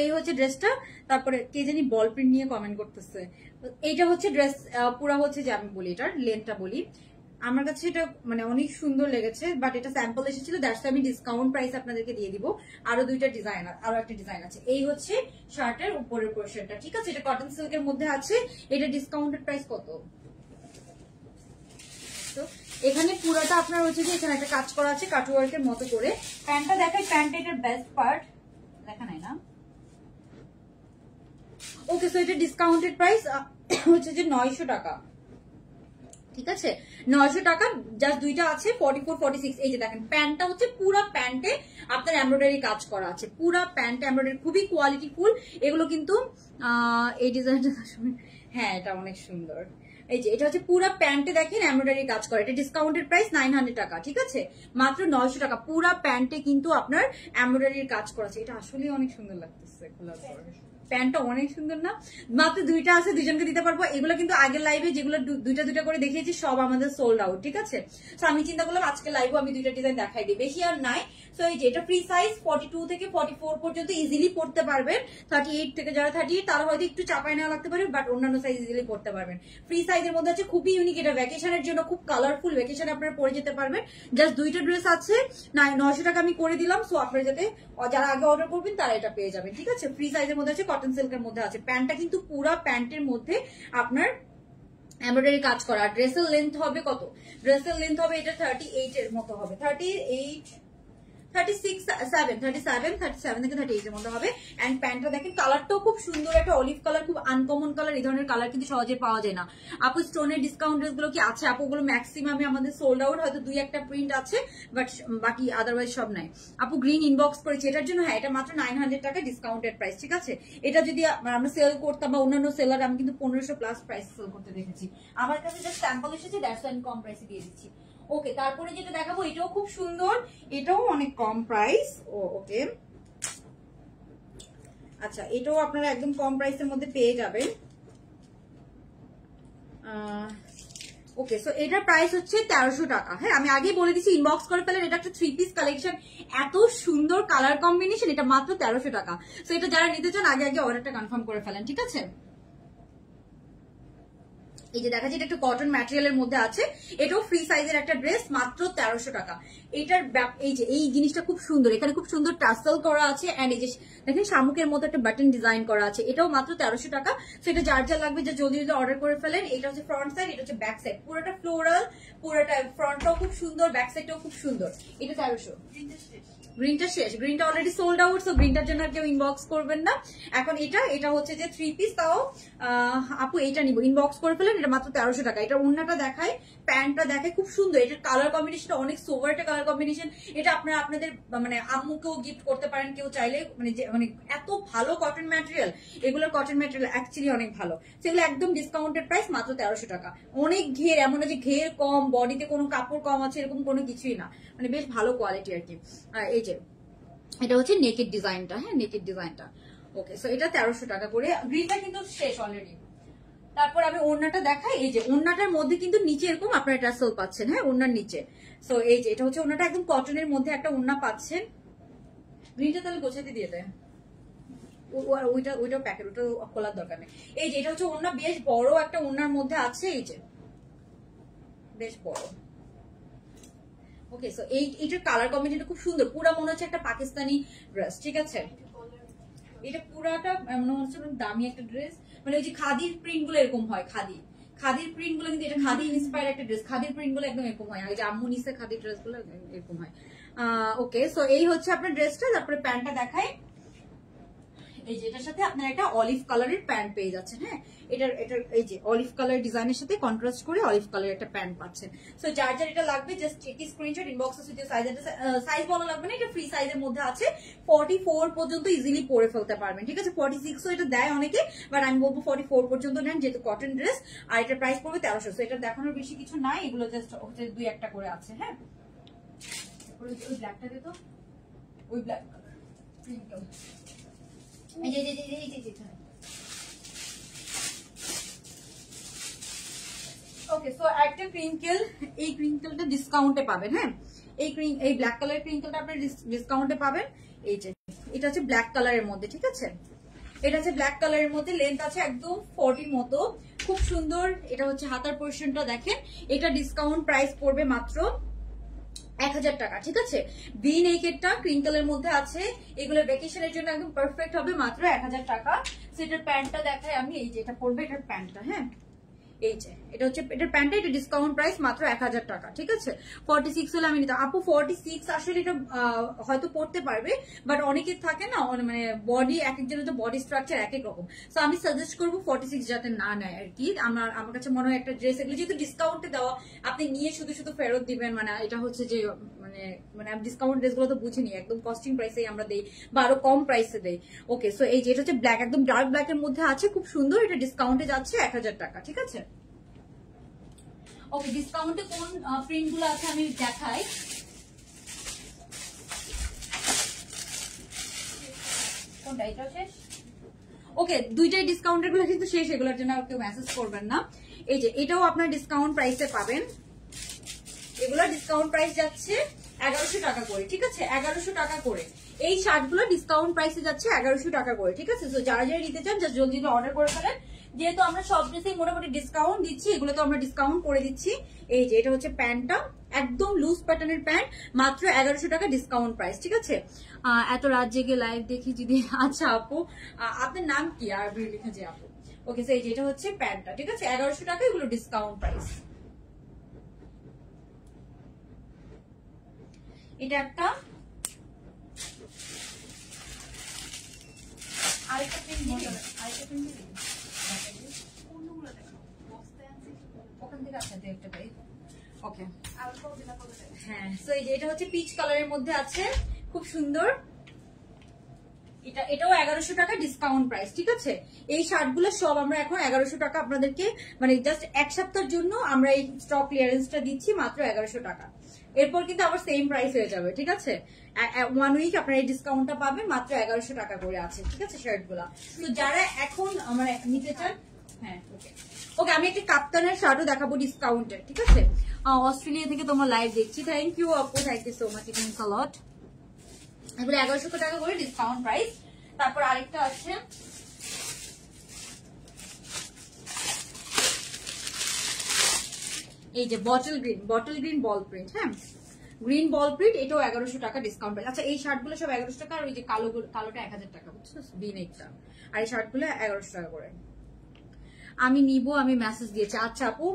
এই হচ্ছে ড্রেসটা। তারপরে কে জানি বল প্রিন্ট নিয়ে কমেন্ট করতেছে। এইটা হচ্ছে ড্রেস পুরা হচ্ছে যে আমি বলি এটার লেন্থটা বলি, আমার কাছে এটা মানে অনেক সুন্দর লেগেছে, বাট এটা স্যাম্পল এসেছিল, দ্যাটস আমি ডিসকাউন্ট প্রাইস আপনাদেরকে দিয়ে দিব। আরো দুইটা ডিজাইন, আরো একটা ডিজাইন আছে। এই হচ্ছে শার্টের উপরের পোরশনটা, ঠিক আছে, এটা কটন সিল্কের মধ্যে আছে। এটা ডিসকাউন্টেড প্রাইস কত? এখানে পুরোটা আপনার হচ্ছে যে এখানে একটা কাজ করা আছে কাটওয়ার্কের মতো করে। প্যান্টটা দেখাই, প্যান্টটা এটার বেস্ট পার্ট দেখা নাই না। ওকে, সো এটা ডিসকাউন্টেড প্রাইস হচ্ছে যে 900 টাকা, ঠিক আছে 900 টাকা জাস্ট দুইটা আছে 44 46 এই যে দেখেন প্যান্টটা হচ্ছে পুরো প্যান্টে আপনার এমব্রয়ডারি কাজ করা আছে পুরো প্যান্টে এমব্রয়ডারি খুবই কোয়ালিটি ফুল এগুলো কিন্তু এই ডিজাইনটা হ্যাঁ এটা অনেক সুন্দর এই যে এটা হচ্ছে পুরো প্যান্টে দেখেন এমব্রয়ডারি কাজ করে এটা ডিসকাউন্টেড প্রাইস 900 টাকা ঠিক আছে মাত্র 900 টাকা পুরো প্যান্টে কিন্তু আপনার এমব্রয়ডারির কাজ করা আছে এটা আসলে অনেক সুন্দর লাগতেছে খোলার পর প্যান্টটা অনেক সুন্দর না মাত্র দুইটা আছে দুজনকে দিতে পারবো এগুলো কিন্তু আগের লাইভে যেগুলো দুইটা দুইটা করে দেখিয়েছি সব আমাদের সোল্ড আউট ঠিক আছে তো আমি চিন্তা করলাম আজকে লাইভে আমি দুইটা ডিজাইন দেখাই দিই বেশি আর নাই সো এই যে এটা ফ্রি সাইজ 42 থেকে 44 পর্যন্ত ইজিলি পড়তে পারবেন 38 থেকে যারা 38 তারা হয়তো একটু চাপায় নেওয়া লাগতে পারে বাট অন্যান্য সাইজ ইজিলি পড়তে পারবেন ফ্রি সাইজের মধ্যে আছে খুবই ইউনিক এটা ভ্যাকেশনের জন্য খুব কালারফুল ভ্যাকেশনে আপনারা পরে যেতে পারবেন জাস্ট দুইটা ড্রেস আছে 900 টাকা আমি করে দিলাম সো আপনারা যাতে যারা আগে অর্ডার করবেন তারা এটা পেয়ে যাবেন ঠিক আছে ফ্রি সাইজের মধ্যে আছে কটন সিল্কের মধ্যে আছে প্যান্টটা কিন্তু পুরো প্যান্টের মধ্যে আপনার এমব্রয়ডারি কাজ করা ড্রেসের লেন্থ হবে কত ড্রেসের লেন্থ হবে এটা 38 এর মতো হবে 38 37 থেকে 38 এর মধ্যে হবে এন্ড প্যান্টটা দেখেন কালারটাও খুব সুন্দর একটা অলিভ কালার খুব আনকমন কালার এই ধরনের কালার কিন্তু সহজে পাওয়া যায় না আপু স্টোনের ডিসকাউন্ট ড্রেস গুলো কি আছে আপু গুলো ম্যাক্সিমামে আমাদের সোল্ড আউট হয়তো দুই একটা প্রিন্ট আছে বাট বাকি আদারওয়াইজ সব নাই আপু গ্রিন ইনবক্স করেছি এটার জন্য হ্যাঁ এটা মাত্র 900 টাকা ডিসকাউন্টেড প্রাইস ঠিক আছে এটা যদি আমরা সেল করতাম বা অন্যান্য সেলার আমি কিন্তু 1500 প্লাস প্রাইস সেল করতে দেখেছি আমার কাছে জাস্ট স্যাম্পল এসেছে দ্যাটস ওয়াই কম প্রাইসে দিয়ে দিচ্ছি ওকে তারপরে যেটা দেখাবো এটাও খুব সুন্দর এটাও অনেক কম প্রাইস ওকে আচ্ছা এটাও আপনারা একদম কম প্রাইসের মধ্যে পেয়ে যাবেন ওকে সো এটার প্রাইস হচ্ছে 1300 টাকা হ্যাঁ আমি আগেই বলে দিচ্ছি ইনবক্স করে ফেলেন এটা একটা 3 পিস কালেকশন এত সুন্দর কালার কম্বিনেশন এটা মাত্র 1300 টাকা সো এটা যারা নিতে চান আগে আগে অর্ডারটা কনফার্ম করে ফেলেন ঠিক আছে এই যে দেখা যায় এটা একটু কটন ম্যাটেরিয়ালের মধ্যে আছে এটাও ফ্রি সাইজের একটা ড্রেস মাত্র 1300 টাকা এটার এই যে এই জিনিসটা খুব সুন্দর এখানে খুব সুন্দর টাসেল করা আছে এন্ড এই যে দেখেন শামুকের মতো একটা বাটন ডিজাইন করা আছে এটাও মাত্র 1300 টাকা সো এটা যার যা লাগবে যে জলদি জলদি অর্ডার করে ফেলেন এটা হচ্ছে ফ্রন্ট সাইড এটা হচ্ছে ব্যাক সাইড পুরোটা ফ্লোরাল পুরোটা ফ্রন্টটাও খুব সুন্দর ব্যাক সাইডটাও খুব সুন্দর এটা 1300 গ্রিনটা শেষ গ্রিনটা অলরেডি সোল্ড আউট সো গ্রিনটার জন্য কেউ ইনবক্স করবেন না এখন এটা হচ্ছে যে 3 পিস তাও আপু এটা নিব ইনবক্স করে ফেলেন এটা মাত্র 1300 টাকা এটা ওন্নাটা দেখায় প্যান্টটা দেখায় খুব সুন্দর এটার কালার কম্বিনেশনটা অনেক সোভার একটা কালার কম্বিনেশন এটা আপনারা আপনাদের মানে আম্মুকেও গিফট করতে পারেন কেউ চাইলে মানে এত ভালো কটন ম্যাটেরিয়াল এগুলোর কটন ম্যাটেরিয়াল অ্যাকচুয়ালি অনেক ভালো সেগুলো একদম ডিসকাউন্টেড প্রাইস মাত্র 1300 টাকা অনেক ঘের এমন যে ঘের কম বডিতে কোনো কাপড় কম আছে এরকম কোনো কিছুই না মানে বেশ ভালো কোয়ালিটি আর কি এই যে এটা হচ্ছে নেকেড ডিজাইনটা হ্যাঁ নেকেড ডিজাইনটা ওকে সো এটা 1300 টাকা করে গ্রিনটা কিন্তু শেষ অলরেডি তারপর আমি ওড়নাটা দেখাই এই যে ওড়নাটার মধ্যে কিন্তু নিচে এরকম আপনারা টাসেল পাচ্ছেন হ্যাঁ ওড়নার নিচে সো এই যে এটা হচ্ছে ওড়নাটা একদম কটনের মধ্যে একটা ওড়না পাচ্ছেন গ্রিনটা তাহলে গোছাতে দিয়ে দেয় ওইটাও প্যাকেট ওটা খোলার দরকার নেই এই যে এটা হচ্ছে ওড়না বেশ বড় একটা ওড়নার মধ্যে আছে এই যে বেশ বড় ওকে সো এইটার কালার কম্বিনেশনটা খুব সুন্দর পুরো মনে হচ্ছে একটা পাকিস্তানি ড্রেস ঠিক আছে এটা পুরাটা মনে হচ্ছে দামি একটা ড্রেস মানে ওই যে খাদির প্রিন্ট গুলো এরকম হয় খাদির প্রিন্ট গুলো কিন্তু এটা খাদি ইন্সপায়ার্ড একটা ড্রেস খাদির প্রিন্ট গুলো একদম এরকম হয় এই যে আম্মু নিসে খাদির ড্রেস গুলো এরকম হয় ওকে সো এই হচ্ছে আপনার ড্রেসটা তারপরে প্যান্টটা দেখাই এই যে এটার সাথে আপনার একটা অলিভ কালারের প্যান্ট পেয়ে যাচ্ছেন হ্যাঁ এটার এই যে অলিভ কালার ডিজাইনের সাথে কন্ট্রাস্ট করে অলিভ কালার একটা প্যান্ট পাচ্ছেন সো যার যার এটা লাগবে জাস্ট একটি স্ক্রিনশট ইনবক্সে যে সাইজ বলা লাগবে না এটা ফ্রি সাইজের মধ্যে আছে 44 পর্যন্ত ইজিলি পরে ফেলতে পারবেন ঠিক আছে 46 ও এটা দেয় অনেকে বাট আমি বলবো 44 পর্যন্ত নেন যেহেতু কটন ড্রেস আর এটার প্রাইস পড়বে 1300 সো এটা দেখানোর বেশি কিছু নাই এগুলো জাস্ট হচ্ছে দুই একটা করে আছে হ্যাঁ ওই ব্ল্যাকটা দে তো ওই ব্ল্যাক ওকে সো একটা ক্রিঙ্কেল এই ক্রিঙ্কেলটা ডিসকাউন্টে পাবেন হ্যাঁ এই ব্ল্যাক কালারের ক্রিঙ্কেলটা আপনি ডিসকাউন্টে পাবেন এই যে এটা হচ্ছে ব্ল্যাক কালারের মধ্যে ঠিক আছে এটা হচ্ছে ব্ল্যাক কালারের মধ্যে লেন্থ আছে একদম 40 মতো খুব সুন্দর এটা হচ্ছে হাতার পোরশনটা দেখেন এটা ডিসকাউন্ট প্রাইস পড়বে মাত্র 1000 টাকা ঠিক আছে ভি নেকেডটা ক্রিঙ্কেলের মধ্যে আছে এগুলো ভ্যাকেশনের জন্য একদম পারফেক্ট হবে মাত্র 1000 টাকা সেটার প্যান্টটা দেখাই আমি এই যে এটা পড়বে এটার প্যান্টটা হ্যাঁ এই যে এটা হচ্ছে এটার প্যান্টটা, এটা ডিসকাউন্ট প্রাইস মাত্র 1000 টাকা, ঠিক আছে। 46 হলে আমি নিতাম আপু। 46 আসলে এটা হয়তো পড়তে পারবে, বাট অনেকের থাকে না মানে বডি, এক একজনের তো বডি স্ট্রাকচার এক এক রকম। সো আমি সাজেস্ট করবো 46 যাতে না নেয় আর কি। আমার কাছে মনে হয় একটা ড্রেস এগুলো যেহেতু ডিসকাউন্টে দেওয়া, আপনি নিয়ে শুধু শুধু ফেরত দিবেন, মানে এটা হচ্ছে যে মানে ডিসকাউন্ট ড্রেসগুলো তো বুঝিনি, একদম কস্টিং প্রাইসেই আমরা দেই বা আরো কম প্রাইসে দেই। ওকে, সো এই যে এটা হচ্ছে ব্ল্যাক, একদম ডার্ক ব্ল্যাক এর মধ্যে আছে, খুব সুন্দর। এটা ডিসকাউন্টে যাচ্ছে 1000 টাকা, ঠিক আছে। ওকে, ডিসকাউন্টে কোন প্রিন্ট গুলো আছে আমি দেখাই। কোনটা, এটা শেষ? ওকে, দুইটাই ডিসকাউন্টের গুলো কিন্তু শেষ, এগুলোর জন্য কেউ মেসেজ করবেন না। এই যে এটাও আপনার ডিসকাউন্ট প্রাইসে পাবেন, এগুলো ডিসকাউন্ট প্রাইস যাচ্ছে 1100 টাকা করে, ঠিক আছে। 1100 টাকা করে এই শার্টগুলো ডিসকাউন্ট প্রাইসে যাচ্ছে 1100 টাকা করে, ঠিক আছে। তো যারা যারা নিতে চান জাস্ট জলদি অর্ডার করে ফেলেন, যেহেতু আমরা সব ড্রেসেই মোটামুটি ডিসকাউন্ট দিচ্ছি, এগুলো তো আমরা ডিসকাউন্ট করে দিচ্ছি। এই যে এটা হচ্ছে প্যান্টটা, একদম লুজ প্যাটার্নের প্যান্ট, মাত্র 1100 টাকা ডিসকাউন্ট প্রাইস, ঠিক আছে। এত রাত জেগে লাইভ দেখি যদি, আচ্ছা আপু আপনার নাম কি আর লিখেছে আপু। ওকে, এই যে এটা হচ্ছে প্যান্টটা, ঠিক আছে। 1100 টাকা, এগুলো ডিসকাউন্ট প্রাইস। এটা একটা আরেকটা প্রিন্ট দিই, আরেকটা প্রিন্ট দিই ওখান থেকে। আচ্ছা একটা পাই। ওকে, হ্যাঁ। সো এই যে এটা হচ্ছে পিচ কালারের মধ্যে আছে, খুব সুন্দর। এটাও 1100 টাকা ডিসকাউন্ট প্রাইস, ঠিক আছে। এই শার্টগুলো সব আমরা এখন 1100 টাকা আপনাদেরকে, মানে জাস্ট এক সপ্তাহের জন্য আমরা এই স্টক ক্লিয়ারেন্সটা দিচ্ছি মাত্র 1100 টাকা। এরপর কিন্তু আবার সেম প্রাইস হয়ে যাবে, ঠিক আছে। 1 উইক আপনারা এই ডিসকাউন্টটা পাবেন, মাত্র 1100 টাকা করে আছে, ঠিক আছে শার্ট গুলা। তো যারা এখন মানে নিতে চান, হ্যাঁ ওকে ওকে, আমি একটা কাপ্তানের শার্টও দেখাবো ডিসকাউন্টের, ঠিক আছে। অস্ট্রেলিয়া থেকে তোমার লাইভ দেখছি, থ্যাংক ইউ আপু, thank you so much, it means a lot. এগুলো 1100 টাকা করে ডিসকাউন্ট প্রাইস। তারপর আরেকটা আছে, এই যে বটল গ্রিন বল প্রিন্ট, হ্যাঁ গ্রিন বল প্রিন্ট, এটাও 1100 টাকা ডিসকাউন্ট প্রাইস। আচ্ছা এই শার্টগুলো সব 1100 টাকা, আর ওই যে কালোটা 1000 টাকা, বুঝছো ভিনেকটা। আর এই শার্টগুলো 1100 টাকা করে। আমি নিব, আমি মেসেজ দিয়েছি। আচ্ছা আপু,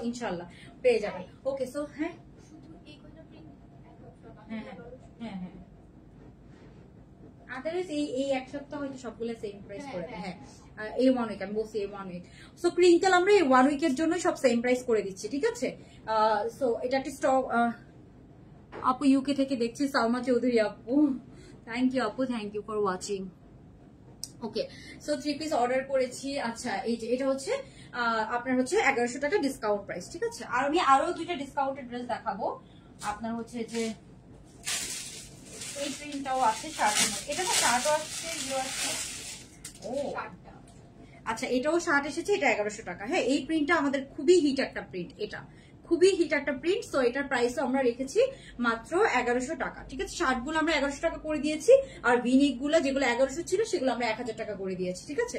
ইনশাআল্লাহ পেয়ে যাবেন। ওকে, সো হ্যাঁ হ্যাঁ হ্যাঁ হ্যাঁ, আদারওয়াইজ এই এক সপ্তাহ হয়তো সবগুলো সেম প্রাইস করে দেয়। হ্যাঁ, এই 1 উইক আমি বলছি, এই 1 উইক। সো ক্রিঙ্কেল আমরা এই 1 উইকের জন্য সব সেম প্রাইস করে দিচ্ছি, ঠিক আছে। সো এটা একটা স্টক। আপু ইউকে থেকে দেখছি, সালমা চৌধুরী আপু, থ্যাংক ইউ আপু, thank you for watching. Okay, so 3 piece order করেছি। আচ্ছা এই যে এটা হচ্ছে আপনার হচ্ছে 1100 টাকা ডিসকাউন্ট প্রাইস, ঠিক আছে। আর আমি আরো দুইটা ডিসকাউন্টেড ড্রেস দেখাবো আপনার, হচ্ছে যে এই প্রিন্টটাও আছে শার্টের মধ্যে, এটা না শার্টও আসছে, ইয়ে আসছে। ও আচ্ছা, এটাও শার্ট এসেছে, এটা 1100 টাকা। হ্যাঁ, এই প্রিন্টটা আমাদের খুবই হিট একটা প্রিন্ট, এটা খুবই হিট একটা প্রিন্ট। সো এটার প্রাইসও আমরা রেখেছি মাত্র 1100 টাকা, ঠিক আছে। শার্টগুলো আমরা 1100 টাকা করে দিয়েছি, আর ভিনিক গুলো যেগুলো 1100 ছিল সেগুলো আমরা 1000 টাকা করে দিয়েছি, ঠিক আছে।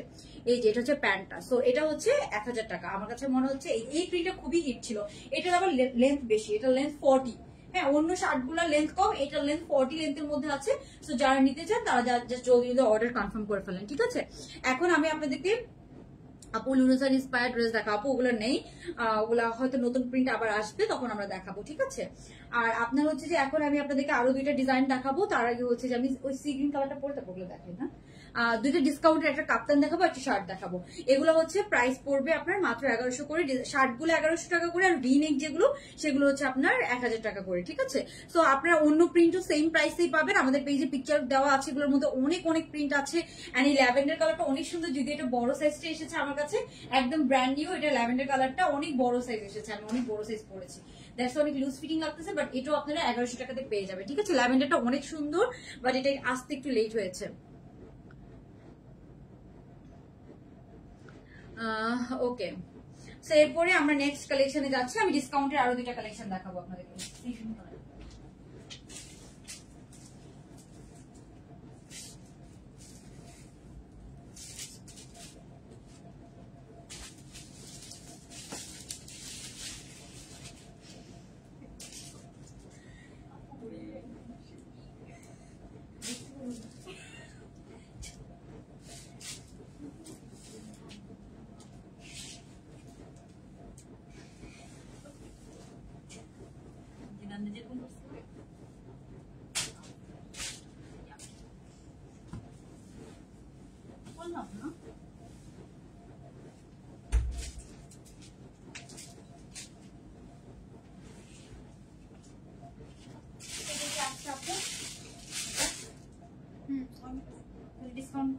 এই যে এটা হচ্ছে প্যান্টটা, সো এটা হচ্ছে 1000 টাকা। আমার কাছে মনে হচ্ছে এই প্রিন্টটা খুবই হিট ছিল। এটার আবার লেন্থ বেশি, এটা লেন্থ 40। হ্যাঁ, অন্য শার্ট গুলা লেন্থ কম, এটা লেন্থ 40 লেন্থের মধ্যে আছে। সো যারা নিতে চান তারা জাস্ট জলদি অর্ডার কনফার্ম করে ফেলেন, ঠিক আছে। এখন আমি আপনাদেরকে আপু লুনাসার ইন্সপায়ার্ড ড্রেস দেখাবো, ওগুলো নেই, ওগুলা হয়তো নতুন প্রিন্ট আবার আসবে, তখন আমরা দেখাবো, ঠিক আছে। আর আপনার হচ্ছে যে এখন আমি আপনাদেরকে আরো দুইটা ডিজাইন দেখাবো। তার আগে হচ্ছে যে আমি ওই সি গ্রিন কালারটা পরতে ওগুলো দেখেন না, দুইটা ডিসকাউন্টের, একটা কাপ্তান দেখাবো, একটা শার্ট দেখাবো। এগুলো হচ্ছে প্রাইস পড়বে আপনার মাত্র 1100 করে, শার্টগুলো 1100 টাকা করে, আর ভিনেক যেগুলো সেগুলো হচ্ছে আপনার 1000 টাকা করে, ঠিক আছে। সো আপনারা অন্য প্রিন্টও সেম প্রাইসেই পাবেন, আমাদের পেজে পিকচার দেওয়া আছে, এগুলোর মধ্যে অনেক অনেক প্রিন্ট আছে। এন্ড এই ল্যাভেন্ডার কালারটা অনেক সুন্দর, যদি এটা বড় সাইজটা এসেছে আমার কাছে, একদম ব্র্যান্ড নিউ। এটা ল্যাভেন্ডার কালারটা অনেক বড় সাইজ এসেছে, আমি অনেক বড় সাইজ পরেছি, দ্যাটস অনেক লুজ ফিটিং লাগতেছে, বাট এটাও আপনারা 1100 টাকাতে পেয়ে যাবে, ঠিক আছে। ল্যাভেন্ডারটা অনেক সুন্দর, বাট এটা আসতে একটু লেট হয়েছে। ওকে, সো এরপরে আমরা নেক্সট কালেকশনে যাচ্ছি। আমি ডিসকাউন্টের আরো দুইটা কালেকশন দেখাবো আপনাদেরকে। আপনার ডিসকাউন্ট।